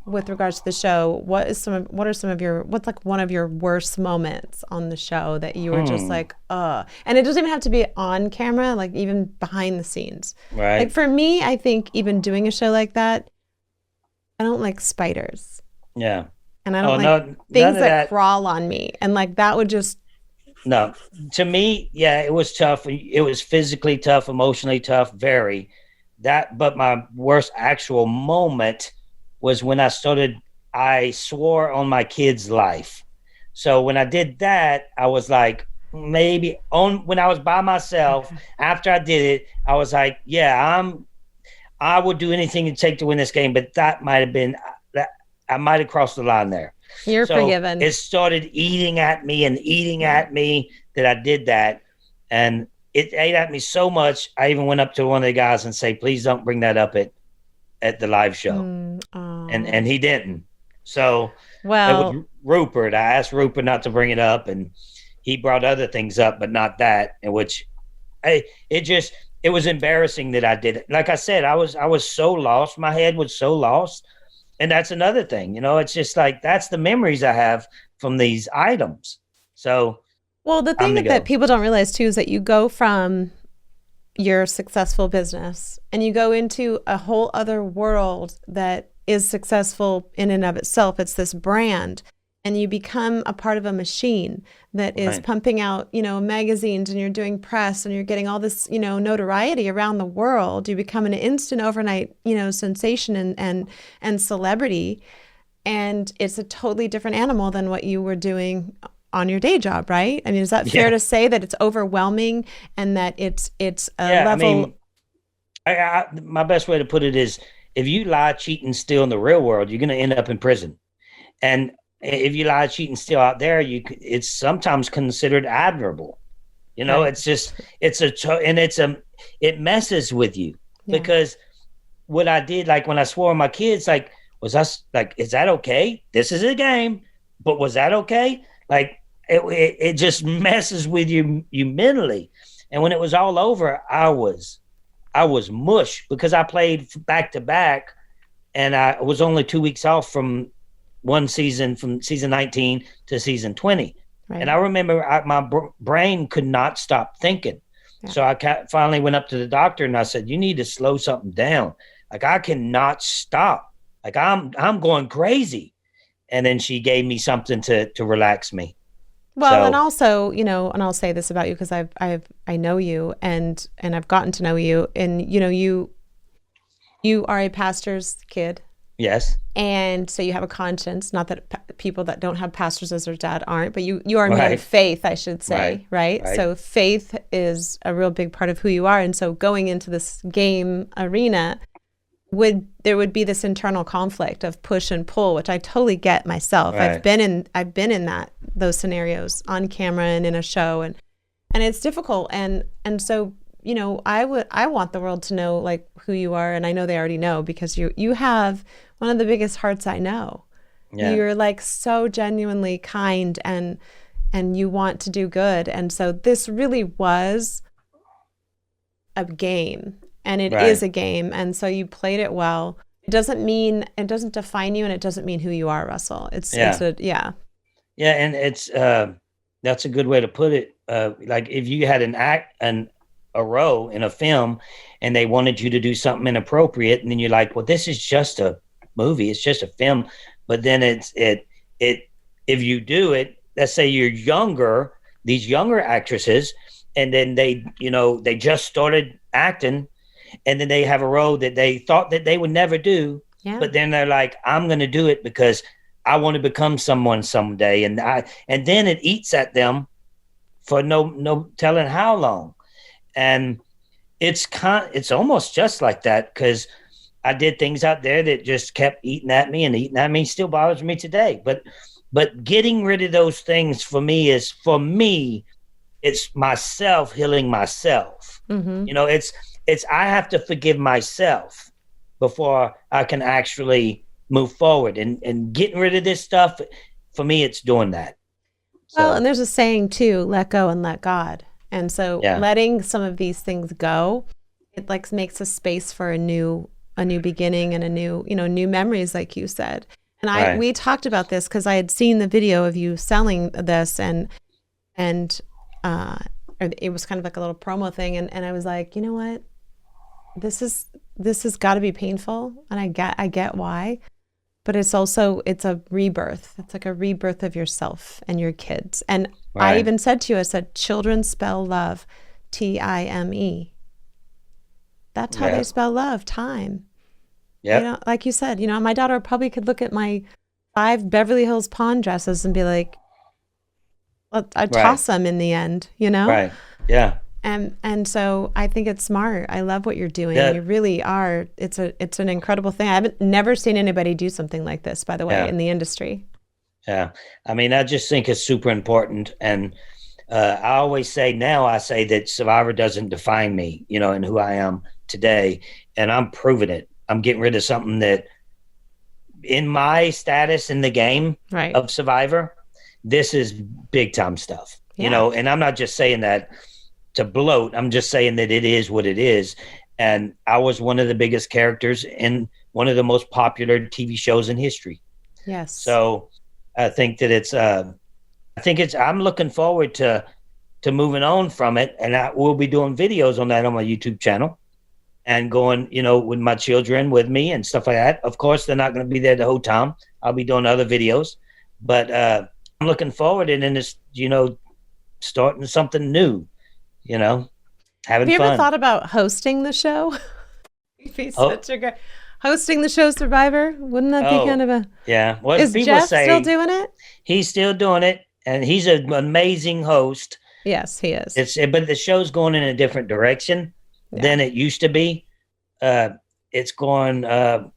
with regards to the show, what's like one of your worst moments on the show that you were just like, and it doesn't even have to be on camera, like even behind the scenes. Right. Like for me, I think even doing a show like that, I don't like spiders. Yeah. And I don't like things that crawl on me. And like that would just. No, to me, it was tough. It was physically tough, emotionally tough, very. But my worst actual moment was when I swore on my kid's life. So when I did that, I was like, maybe on when I was by myself after I did it, I was like, yeah, I would do anything to take to win this game, but that might have been that I might have crossed the line there. You're So forgiven. it started eating at me that I did that. And it ate at me so much. I even went up to one of the guys and say, please don't bring that up at the live show. And he didn't. So it was Rupert. I asked Rupert not to bring it up, and he brought other things up, but not that, in which it was embarrassing that I did it. Like I said, I was so lost. My head was so lost. And that's another thing, it's just like, that's the memories I have from these items. So, well, the thing that people don't realize too is that you go from your successful business and you go into a whole other world that is successful in and of itself. It's this brand, and you become a part of a machine that is pumping out, magazines, and you're doing press, and you're getting all this, notoriety around the world. You become an instant overnight, sensation and celebrity. And it's a totally different animal than what you were doing on your day job, right? I mean, is that fair to say that it's overwhelming and that it's a level? I mean, my best way to put it is, if you lie, cheat, and steal in the real world, you're going to end up in prison. And if you lie, cheat, and steal out there, it's sometimes considered admirable. It's just, it messes with you because what I did, like when I swore on my kids, like, is that okay? This is a game, but was that okay? Like, it just messes with you mentally. And when it was all over, I was mush because I played back to back, and I was only 2 weeks off from one season, from season 19 to season 20. Right. And I remember my brain could not stop thinking. Yeah. So I finally went up to the doctor and I said, you need to slow something down. Like, I cannot stop. Like, I'm going crazy. And then she gave me something to relax me. Well, and also, and I'll say this about you because I know you and I've gotten to know you, and you are a pastor's kid. Yes. And so you have a conscience, not that people that don't have pastors as their dad aren't, but you are a man of faith, I should say, right? So faith is a real big part of who you are. And so going into this game arena, there would be this internal conflict of push and pull, which I totally get myself. I've been in those scenarios on camera and in a show, and it's difficult. And so, I want the world to know like who you are, and I know they already know because you have one of the biggest hearts I know. Yeah. You're like so genuinely kind and you want to do good. And so this really was a game, and it is a game. And so you played it well. It doesn't define you, and it doesn't mean who you are, Russell. Yeah. And it's that's a good way to put it. Like if you had a role in a film and they wanted you to do something inappropriate, and then you're like, well, this is just a movie, it's just a film. But then if you do it, let's say you're these younger actresses, and then they just started acting, and then they have a role that they thought that they would never do. Yeah. But then they're like, I'm going to do it because I want to become someone someday. And then it eats at them for no telling how long. And it's almost just like that, because I did things out there that just kept eating at me, still bothers me today. But getting rid of those things for me, it's myself healing myself. Mm-hmm. It's I have to forgive myself before I can actually move forward. And getting rid of this stuff, for me, it's doing that. Well, and there's a saying too, let go and let God. And so letting some of these things go, it like makes a space for a new beginning and a new memories, like you said. And we talked about this because I had seen the video of you selling this, and it was kind of like a little promo thing. And I was like, you know what? This has got to be painful. And I get why. But it's a rebirth. It's like a rebirth of yourself and your kids. And I even said to you, I said, children spell love, Time. That's how they spell love, time. Yeah. Like you said, my daughter probably could look at my 5 Beverly Hills Pawn dresses and be like, I toss them in the end, you know? Right. Yeah. And so I think it's smart. I love what you're doing. You really are. It's an incredible thing. I've never seen anybody do something like this, by the way, in the industry. Yeah. I mean, I just think it's super important. And I always say that Survivor doesn't define me, you know, and who I am today. And I'm proving it. I'm getting rid of something that in my status in the game of Survivor, this is big time stuff, you know, and I'm not just saying that to gloat. I'm just saying that it is what it is. And I was one of the biggest characters in one of the most popular TV shows in history. Yes. So I think that I'm looking forward to moving on from it. And I will be doing videos on that on my YouTube channel and going, you know, with my children with me and stuff like that. Of course, they're not going to be there the whole time. I'll be doing other videos, but I'm looking forward and then it's, you know, starting something new. You know, having fun. Have you ever thought about hosting the show? You'd be such a great hosting the show Survivor. Wouldn't that be kind of a Well, is Jeff still doing it? He's still doing it, and he's an amazing host. Yes, he is. But the show's going in a different direction than it used to be. It's going a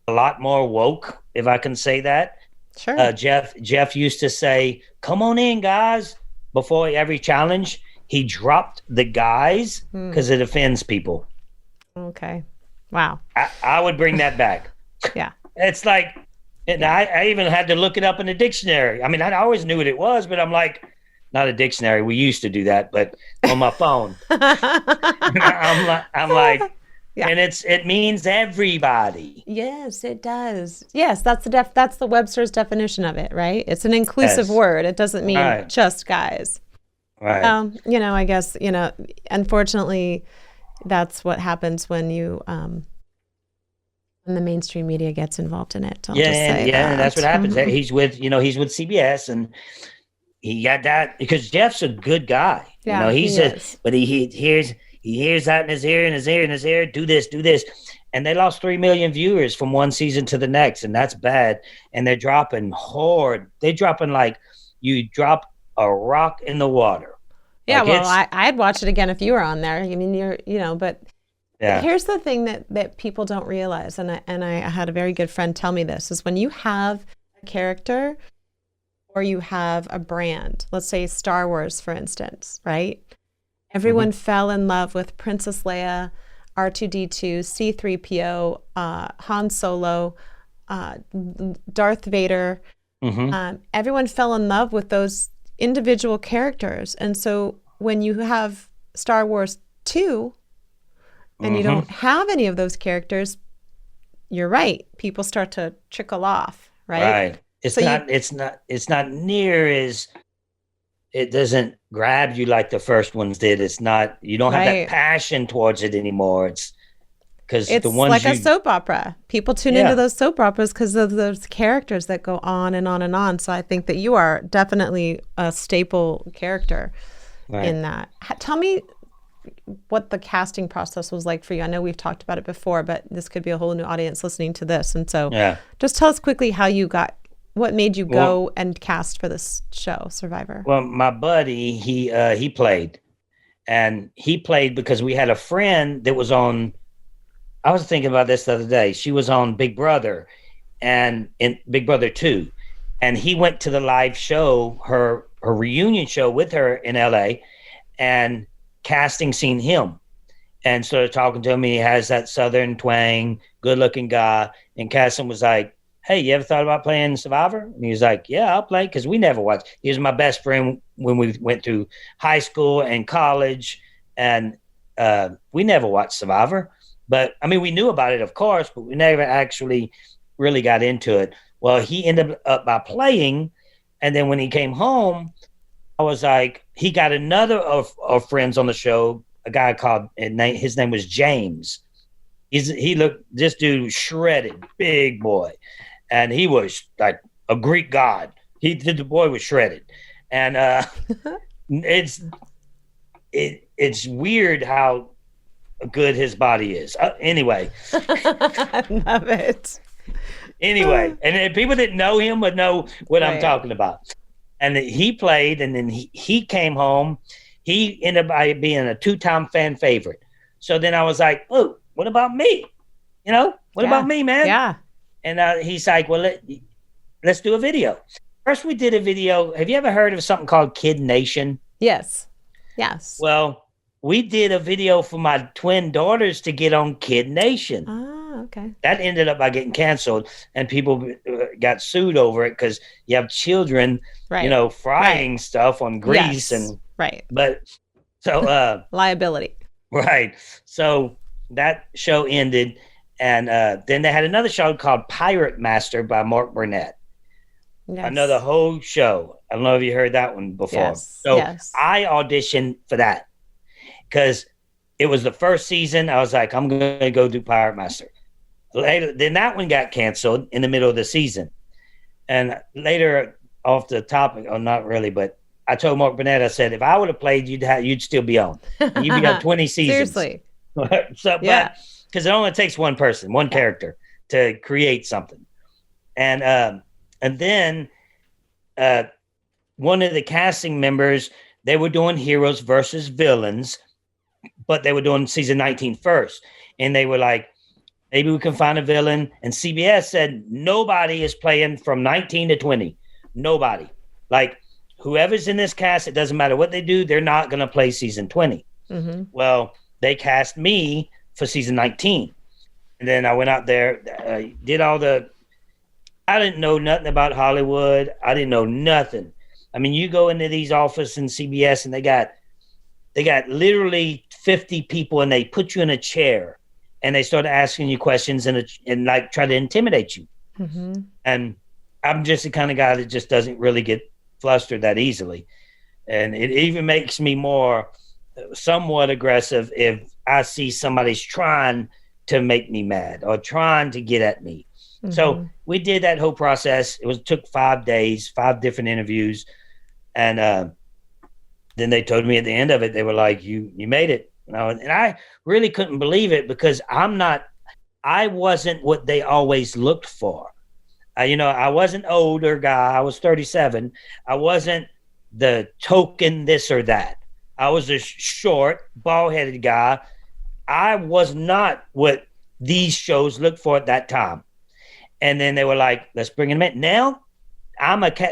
lot more woke, if I can say that. Sure. Jeff used to say, "Come on in, guys," before every challenge. He dropped the guys because it offends people. Okay. Wow. I would bring that back. Yeah. It's like, and I even had to look it up in the dictionary. I mean, I always knew what it was, but I'm like, not a dictionary. We used to do that, but on my phone. I'm like, and it means everybody. Yes, it does. Yes, that's the Webster's definition of it, right? It's an inclusive word. It doesn't mean just guys. Right. You know, I guess, you know, unfortunately, that's what happens when when the mainstream media gets involved in it. And that's what happens. He's with CBS, and he got that because Jeff's a good guy. Yeah, you know, but he hears that in his ear, do this. And they lost 3 million viewers from one season to the next, and that's bad. And they're dropping hard. They're dropping like you drop a rock in the water. Yeah, like I'd watch it again if you were on there. I mean, but here's the thing that people don't realize, and I had a very good friend tell me this, is when you have a character or you have a brand, let's say Star Wars, for instance, right? Everyone fell in love with Princess Leia, R2-D2, C-3PO, Han Solo, Darth Vader. Everyone fell in love with those individual characters, and so when you have Star Wars 2 and you don't have any of those characters, you're right, people start to trickle off, right? It's not near as, it doesn't grab you like the first ones did. It's not, you don't have that passion towards it anymore. It's because it's the ones like a soap opera. People tune into those soap operas because of those characters that go on and on and on. So I think that you are definitely a staple character in that. Tell me what the casting process was like for you. I know we've talked about it before, but this could be a whole new audience listening to this. And so just tell us quickly what made you go and cast for this show, Survivor? Well, my buddy, he played. And he played because we had a friend that was on, I was thinking about this the other day. She was on Big Brother and in Big Brother 2. And he went to the live show, her reunion show with her in LA, and casting seen him and started talking to him. He has that Southern twang, good looking guy. And casting was like, "Hey, you ever thought about playing Survivor?" And he was like, "Yeah, I'll play," because we never watched. He was my best friend when we went through high school and college, and we never watched Survivor. But I mean, we knew about it, of course, but we never actually really got into it. Well, he ended up by playing, and then when he came home, I was like, he got another of friends on the show, a guy called, his name was James. This dude was shredded, big boy. And he was like a Greek god. The boy was shredded. And it's weird how good his body is. Anyway. I love it. Anyway, and then people that know him would know what I'm talking about. And he played, and then he came home. He ended up being a 2-time fan favorite. So then I was like, oh, what about me? What about me, man? Yeah. And he's like, well, let's do a video. First, we did a video. Have you ever heard of something called Kid Nation? Yes. Well, we did a video for my twin daughters to get on Kid Nation. Okay. That ended up by getting canceled, and people got sued over it because you have children, frying stuff on grease and right. But so liability. Right. So that show ended, and then they had another show called Pirate Master by Mark Burnett. Yes. Another whole show. I don't know if you heard that one before. Yes. So I auditioned for that because it was the first season. I was like, I'm going to go do Pirate Master. Later, then that one got canceled in the middle of the season. And later, off the topic, not really, but I told Mark Burnett, I said, if I would have played, you'd still be on. You'd be on 20 seasons. Seriously. But because it only takes one person, one character to create something. And then one of the casting members, they were doing heroes versus villains, but they were doing season 19 first. And they were like, maybe we can find a villain. And CBS said, nobody is playing from 19 to 20. Nobody. Like, whoever's in this cast, it doesn't matter what they do, they're not going to play season 20. Mm-hmm. Well, they cast me for season 19. And then I went out there, did all I didn't know nothing about Hollywood. I didn't know nothing. I mean, you go into these offices in CBS and they got literally 50 people, and they put you in a chair and they start asking you questions and like try to intimidate you. Mm-hmm. And I'm just the kind of guy that just doesn't really get flustered that easily. And it even makes me more somewhat aggressive if I see somebody's trying to make me mad or trying to get at me. Mm-hmm. So we did that whole process. It took 5 days, 5 different interviews. And then they told me at the end of it, they were like, you made it. And I really couldn't believe it because I wasn't what they always looked for. I wasn't an older guy. I was 37. I wasn't the token this or that. I was a short, bald-headed guy. I was not what these shows looked for at that time. And then they were like, let's bring him in. Now,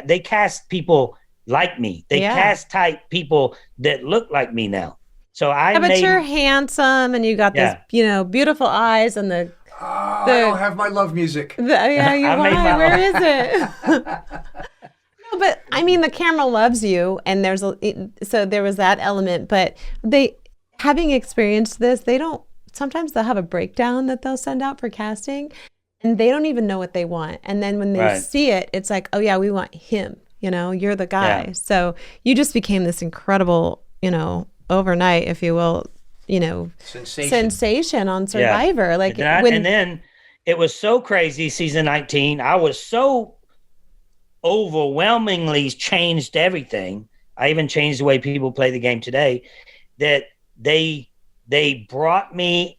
they cast people like me. They cast type people that look like me now. So but you're handsome and you got this, beautiful eyes and the I don't have my love music. Where is it? No, but I mean, the camera loves you, and so there was that element. But having experienced this, sometimes they'll have a breakdown that they'll send out for casting, and they don't even know what they want. And then when they see it, it's like, oh yeah, we want him. You're the guy. Yeah. So you just became this incredible, overnight, if you will, sensation on Survivor. Yeah. And then it was so crazy. Season 19, I was so overwhelmingly changed everything. I even changed the way people play the game today, that they brought me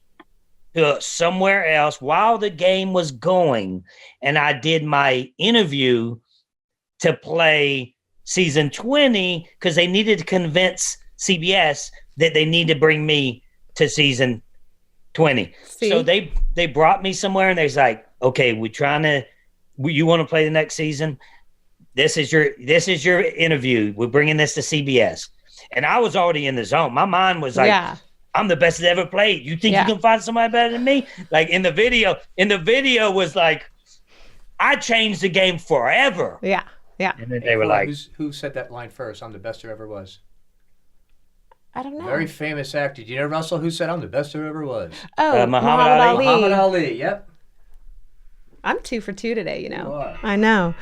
to somewhere else while the game was going. And I did my interview to play season 20 because they needed to convince CBS that they need to bring me to season 20. See? So they brought me somewhere and they're like, okay, you want to play the next season? This is your interview. We're bringing this to CBS. And I was already in the zone. My mind was like, I'm the best that ever played. You think you can find somebody better than me? Like in the video was like, I changed the game forever. Yeah. Yeah. And then they were like, who said that line first? I'm the best there ever was. I don't know. Very famous actor. Do you know Russell who said I'm the best there ever was? Oh, Muhammad Ali. Muhammad Ali. Yep. I'm 2 for 2 today. You are. I know.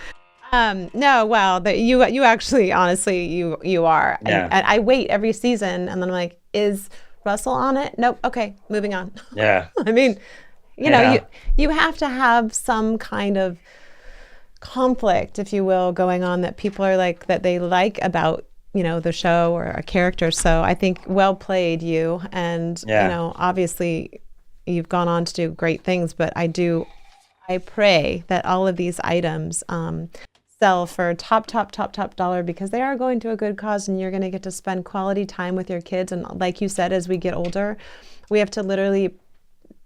No, well, you actually, honestly, you are. Yeah. And I wait every season, and then I'm like, is Russell on it? Nope. Okay, moving on. Yeah. I mean, you have to have some kind of conflict, if you will, going on that people are like, that they like about the show or a character. So I think well played, you, and obviously you've gone on to do great things, but I pray that all of these items sell for top dollar because they are going to a good cause and you're going to get to spend quality time with your kids. And like you said, as we get older, we have to literally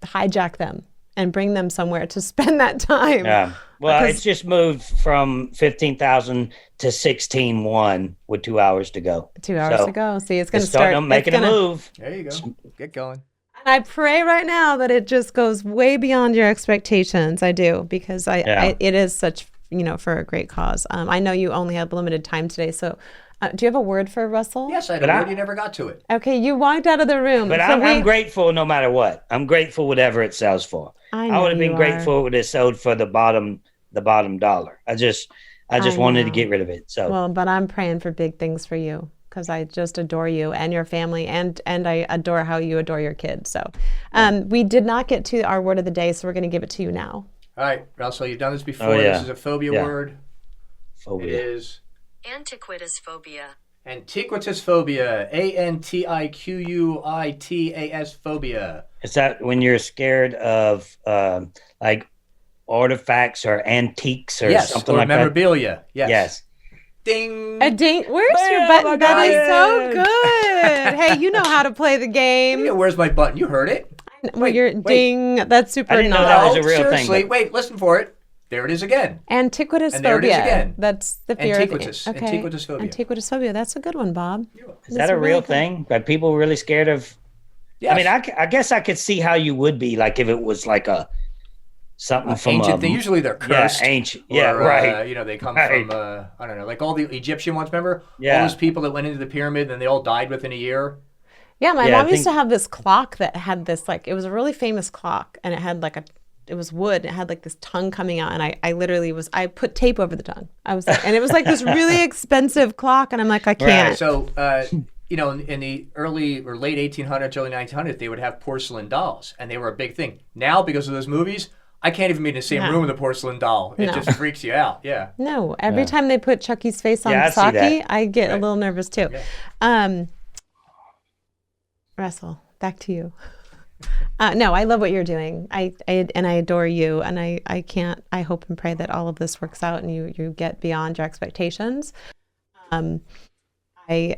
hijack them and bring them somewhere to spend that time. Yeah. Well, it's just moved from 15,000 to 16,100 with 2 hours to go. 2 hours to go. See, it's going to start making a move. There you go. Get going. And I pray right now that it just goes way beyond your expectations. I do, because it is such, for a great cause. I know you only have limited time today, so do you have a word for Russell? Yes, I do. You never got to it. Okay, you walked out of the room. But I'm grateful no matter what. I'm grateful whatever it sells for. I would have been grateful if it sold for the bottom dollar. I just wanted to get rid of it. So well, but I'm praying for big things for you because I just adore you and your family, and I adore how you adore your kids. So we did not get to our word of the day, so we're going to give it to you now. All right, Russell, you've done this before. This is a phobia word. Phobia. It is antiquitous phobia. Antiquitous phobia. ANTIQUITAS phobia. Is that when you're scared of like artifacts or antiques or something like memorabilia. that? Yes. Ding. A ding. Where's your button? That is so good. Hey, you know how to play the game. Yeah, where's my button? You heard it. Ding. That's super. I didn't know that was a real seriously, thing. Wait, listen for it. There it is again. Antiquitous and phobia. There it is again. That's the fear Antiquitous. of Antiquitous phobia. Antiquitous phobia. That's a good one, Bob. Is that a real thing? Are people really scared of? Yes. I mean, I guess I could see how you would be, like if it was like something from ancient thing. Usually they're cursed. Yeah, ancient. Yeah, right. They come from I don't know, like all the Egyptian ones. Remember? Yeah. All those people that went into the pyramid and they all died within a year. Yeah, my mom used to have this clock that had this it was a really famous clock, and it had it was wood. And it had this tongue coming out, and I put tape over the tongue. I was and it was this really expensive clock, and I'm like, I can't. Right. So in the early or late 1800s, early 1900s, they would have porcelain dolls, and they were a big thing. Now, because of those movies, I can't even be in the same room with a porcelain doll. It just freaks you out. Yeah. No, every time they put Chucky's face on Saki, I get a little nervous too. Yeah. Russell, back to you. No, I love what you're doing. I adore you, and I hope and pray that all of this works out and you get beyond your expectations. I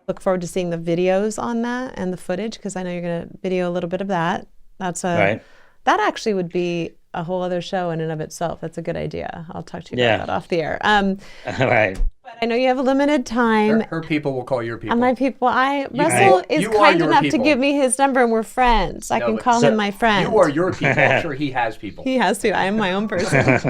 look forward to seeing the videos on that and the footage, because I know you're going to video a little bit of that. That actually would be a whole other show in and of itself. That's a good idea. I'll talk to you about that off the air. Right. But I know you have a limited time. Her people will call your people. My people. Russell is kind enough to give me his number, and we're friends. I can call him my friend. You are your people. I'm sure he has people. He has to. I am my own person.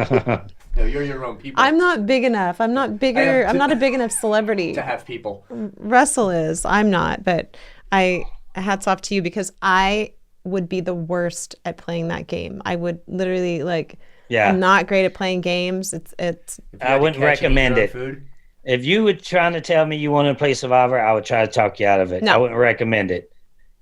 No, you're your own people. I'm not big enough. I'm not bigger. I'm not a big enough celebrity to have people. Russell is. I'm not. But hats off to you, because I would be the worst at playing that game. I would literally I'm not great at playing games. It's. I wouldn't recommend it. Food. If you were trying to tell me you wanted to play Survivor, I would try to talk you out of it. No. I wouldn't recommend it.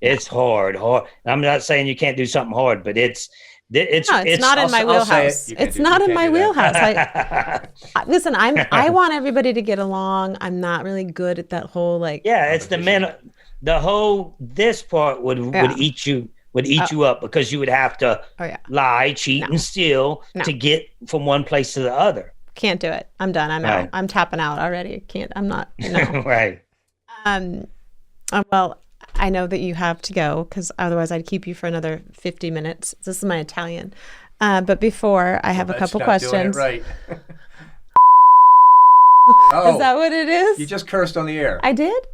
It's hard. I'm not saying you can't do something hard, but it's not in my wheelhouse. It's not in my wheelhouse. Listen, I want everybody to get along. I'm not really good at that whole it's the whole this part would eat you up, because you would have to lie, cheat, and steal to get from one place to the other. Can't do it. I'm done. I'm out. I'm tapping out already. Can't. I'm not. No. Right. Well, I know that you have to go, because otherwise I'd keep you for another 50 minutes. This is my Italian. But before, I have a couple questions. Doing it right. Is that what it is? You just cursed on the air. I did?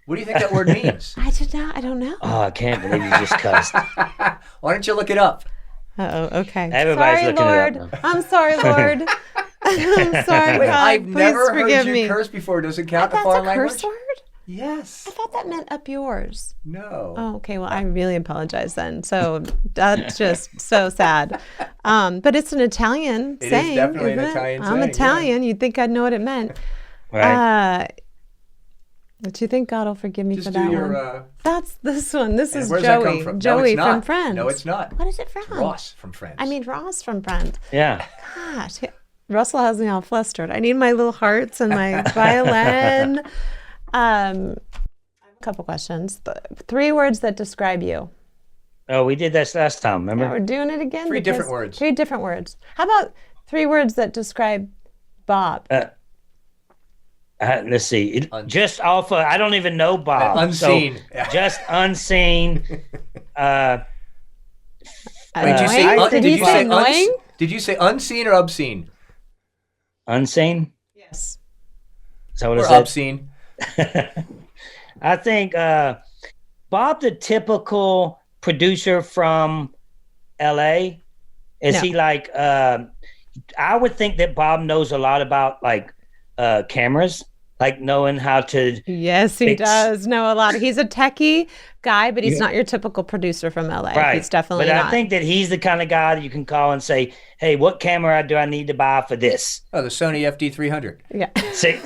What do you think that word means? I did not. I don't know. Oh, I can't believe you just cussed. Why don't you look it up? Uh-oh, okay. Everybody's sorry, looking Lord. it up now. I'm sorry, Lord. I'm sorry, Wait, God. I've never heard you me. curse before. Does it count That's the foreign a language? curse word? Yes. I thought that meant up yours. No. Oh, okay. Well, I really apologize then. So that's just so sad. But it's an Italian saying. It is definitely an isn't it? Italian I'm saying. Italian. You'd think I'd know what it meant. Right. Do you think God will forgive me Just for do that your, one? That's this one. This is where's that come Joey. from? Joey no, it's from Friends. No, it's not. What is it from? It's Ross from Friends. I mean, Ross from Friends. Yeah. Gosh. Russell has me all flustered. I need my little hearts and my violin. A couple questions. 3 words that describe you. Oh, we did this last time, remember? Yeah, we're doing it again. 3 different words. 3 different words. How about 3 words that describe Bob. Let's see. Just off of, I don't even know Bob. Unseen. So just unseen. Did you say annoying? Did you say unseen or obscene? Unseen? Yes. Is that what Or it said? obscene? I think Bob, the typical producer from LA, is No. he like? I would think that Bob knows a lot about like cameras, like knowing how to. Yes, he does know a lot. He's a techie guy, but he's not your typical producer from LA. Right. He's definitely but not. I think that he's the kind of guy that you can call and say, "Hey, what camera do I need to buy for this?" Oh, the Sony FD300. Yeah. See?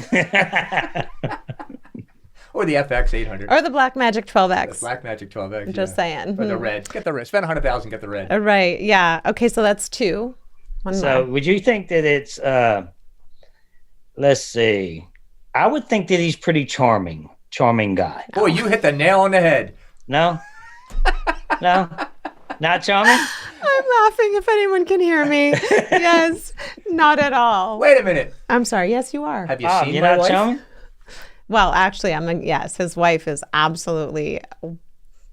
Or the FX 800. Or the Blackmagic 12X. The Blackmagic 12X. Just saying. Or the red. Get the red. Spend $100,000, get the red. Right. Yeah. Okay, so that's 2. One So more. would you think that it's let's see. I would think that he's pretty charming guy. Boy, you hit the nail on the head. No? No? Not charming? I'm laughing if anyone can hear me. Yes, not at all. Wait a minute. I'm sorry. Yes, you are. Have you Oh, seen you're my not wife? charming? Well, actually, yes. His wife is absolutely.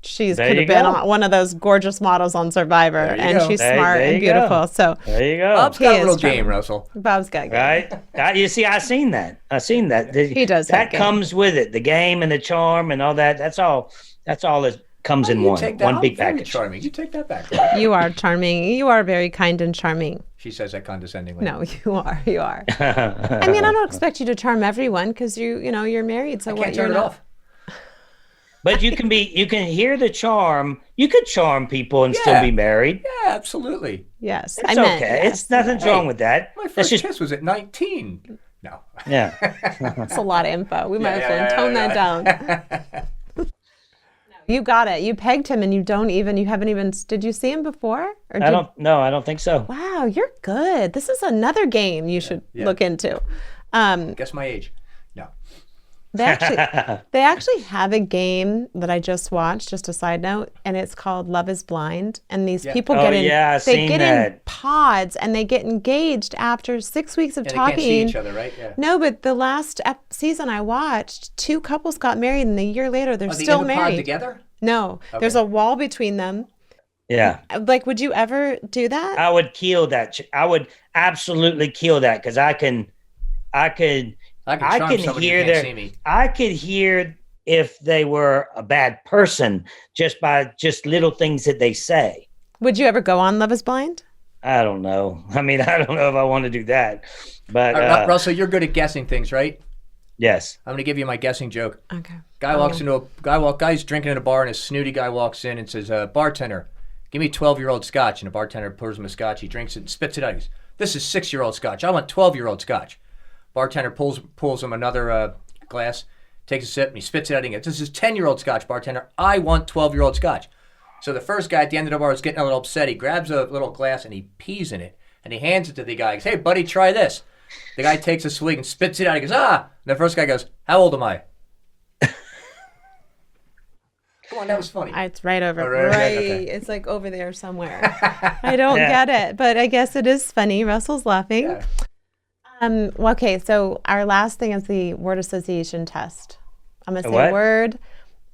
She's There could you have been go. one of those gorgeous models on Survivor, There you and go. she's There- smart there and you go. beautiful. So There you go. Bob's He got a is little charming. game, Russell. Bob's got game. Right? You see, I seen that. He does have That game. comes with it. The game and the charm and all that. That's all that comes in You one. take that. One big I'm very package. charming. You take that back. Right? You are charming. You are very kind and charming. She says that condescendingly. No, you are. You are. I mean, I don't expect you to charm everyone because you're married. So I what? can't You're turn it not. off. But you can hear the charm. You could charm people and still Yeah. be married. Yeah, absolutely. Yes, It's I meant. okay. Yes. It's nothing's wrong with that. My That's first just kiss was at 19. No. yeah. That's a lot of info. We might Yeah, have to tone that down. You got it. You pegged him, and you haven't even. Did you see him before? Or I don't think so. Wow, you're good. This is another game you should look into. Guess my age. No. They actually have a game that I just watched. Just a side note, and it's called Love Is Blind. And these people Oh, get in. yeah, I've they seen get in that. pods, and they get engaged after 6 weeks of And they talking. can't see each other, right? Yeah. No, but the last season I watched, 2 couples got married, and a year later they're Are they still in the pod married. together? No, there's a wall between them. Yeah. Like, would you ever do that? I would kill that. I would absolutely kill that because I can charm somebody who hear can't see me. I could hear if they were a bad person just by little things that they say. Would you ever go on Love Is Blind? I don't know. I mean, I don't know if I want to do that, but Russell, you're good at guessing things, right? yes. I'm going to give you my guessing joke. Okay. Guy's drinking in a bar, and a snooty guy walks in and says, bartender, give me 12-year-old scotch. And the bartender pours him a scotch. He drinks it and spits it out. He goes, this is 6-year-old scotch. I want 12-year-old scotch. Bartender pulls him another glass, takes a sip, and he spits it out. And he goes, this is 10-year-old scotch, bartender. I want 12-year-old scotch. So the first guy at the end of the bar is getting a little upset. He grabs a little glass and he pees in it. And he hands it to the guy. He goes, hey, buddy, try this. The guy takes a swig and spits it out. He goes, ah. And the first guy goes, how old am I? Come on, that was funny. It's right over. Oh, right, right. okay. It's like over there somewhere. I don't get it, but I guess it is funny. Russell's laughing. Yeah. Okay, so our last thing is the word association test. I'm going to say What? a word,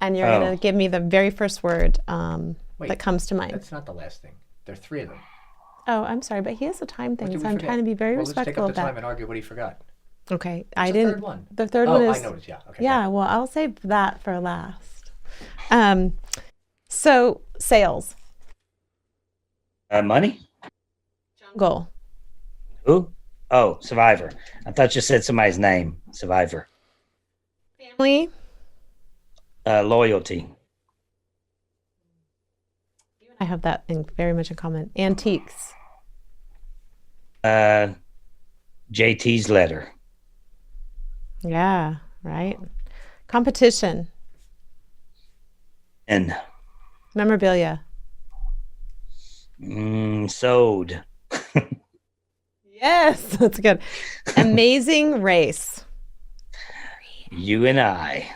and you're Oh. going to give me the very first word Wait, that comes to mind. That's not the last thing. There are 3 of them. Oh, I'm sorry, but he has a time thing, What did so we I'm forget? trying to be very Well, let's take respectful up of the time that. and argue what he forgot. Okay, What's I the didn't. third one? The third Oh, one is. I noticed. Yeah. Okay. Yeah, well, I'll save that for last. So sales, Money? jungle, Who? Oh, Survivor. I thought you said somebody's name. Survivor. family, Loyalty. I have that very much in common. Antiques, JT's letter. yeah, right. Competition, And memorabilia, sold. yes, that's good. Amazing race, You and I.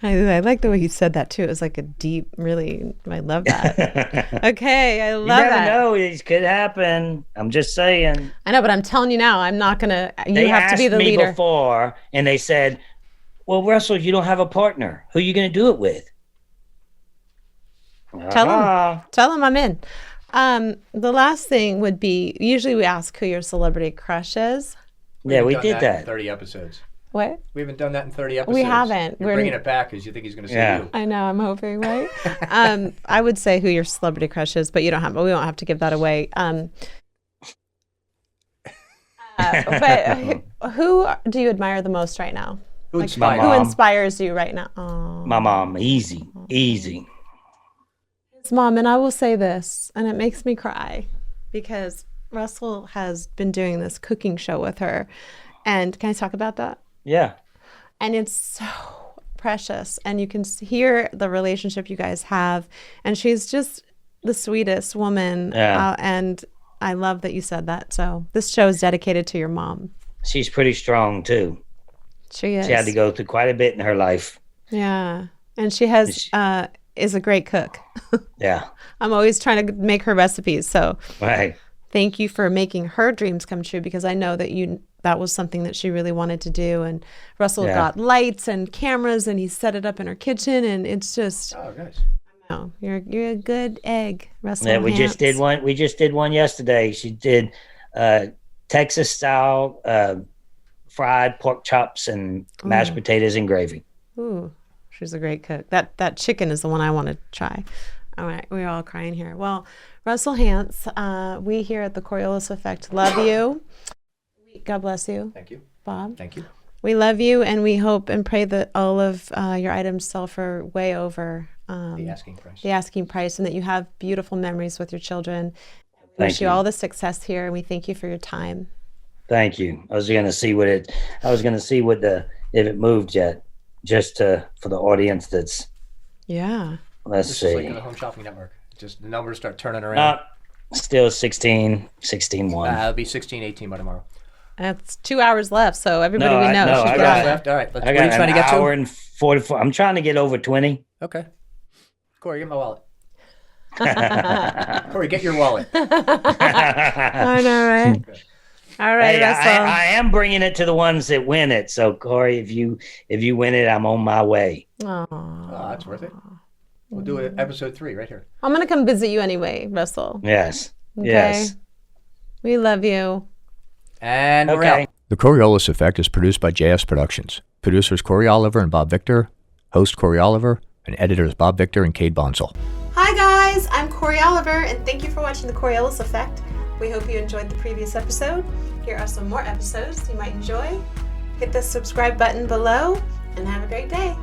I like the way you said that too. It was like a deep, really, I love that. Okay, I love You never that. know. It could happen. I'm just saying. I know, but I'm telling you now, I'm not going to, you They have to be asked the me leader. before, and they said, well, Russell, you don't have a partner. Who are you going to do it with? Tell them I'm in. The last thing would be, usually we ask who your celebrity crush is. Yeah, we haven't did done that. In 30 episodes. What? We haven't done that in 30 episodes. We haven't. You're bringing it back because you think he's going to say you. I know, I'm hoping, right? I would say who your celebrity crush is, but we don't have to give that away. But who do you admire the most right now? Who My inspires? Who mom. inspires you right now? Oh. My mom, easy. His mom, and I will say this, and it makes me cry because Russell has been doing this cooking show with her. And can I talk about that? Yeah. And it's so precious, and you can hear the relationship you guys have, and she's just the sweetest woman. Yeah. And I love that you said that. So this show is dedicated to your mom. She's pretty strong, too. She is. She had to go through quite a bit in her life. Yeah. And she has is a great cook. Yeah. I'm always trying to make her recipes. So Right. thank you for making her dreams come true, because I know that that was something that she really wanted to do. And Russell got lights and cameras, and he set it up in her kitchen, and it's just Oh, nice. no, you're a good egg, Russell. Yeah, we just Hantz. did one. We just did one yesterday. She did Texas style fried pork chops and mashed potatoes and gravy. Ooh, she's a great cook. That chicken is the one I want to try. All right, we're all crying here. Well, Russell Hantz, we here at the Coriolis Effect love you. God bless you. Thank you. Bob. Thank you. We love you, and we hope and pray that all of your items sell for way over The asking price. the asking price, and that you have beautiful memories with your children. We Thank wish you you. all the success here, and we thank you for your time. Thank you. I was going to see if it moved yet, just for the audience that's, Yeah. let's This is like see. the Home Shopping Network. Just the numbers start turning around. Still 16, 1. It'll be 16, 18 by tomorrow. That's 2 hours left, so everybody No, we I- know no, should I get got on it. it. Left. All right. What I are got you trying to an get hour to? and 44. I'm trying to get over 20. Okay. Corey, get my wallet. Corey, get your wallet. I know, right? All right, Hey, Russell. I am bringing it to the ones that win it. So Corey, if you win it, I'm on my way. Aw. Oh, that's worth it. We'll do it episode 3 right here. I'm going to come visit you anyway, Russell. Yes. Okay. Yes. We love you. And we're Okay. out. The Coriolis Effect is produced by JS Productions. Producers Corey Oliver and Bob Victor. Host Corey Oliver. And editors Bob Victor and Cade Bonsall. Hi, guys. I'm Cory Oliver, and thank you for watching The Coriolis Effect. We hope you enjoyed the previous episode. Here are some more episodes you might enjoy. Hit the subscribe button below, and have a great day.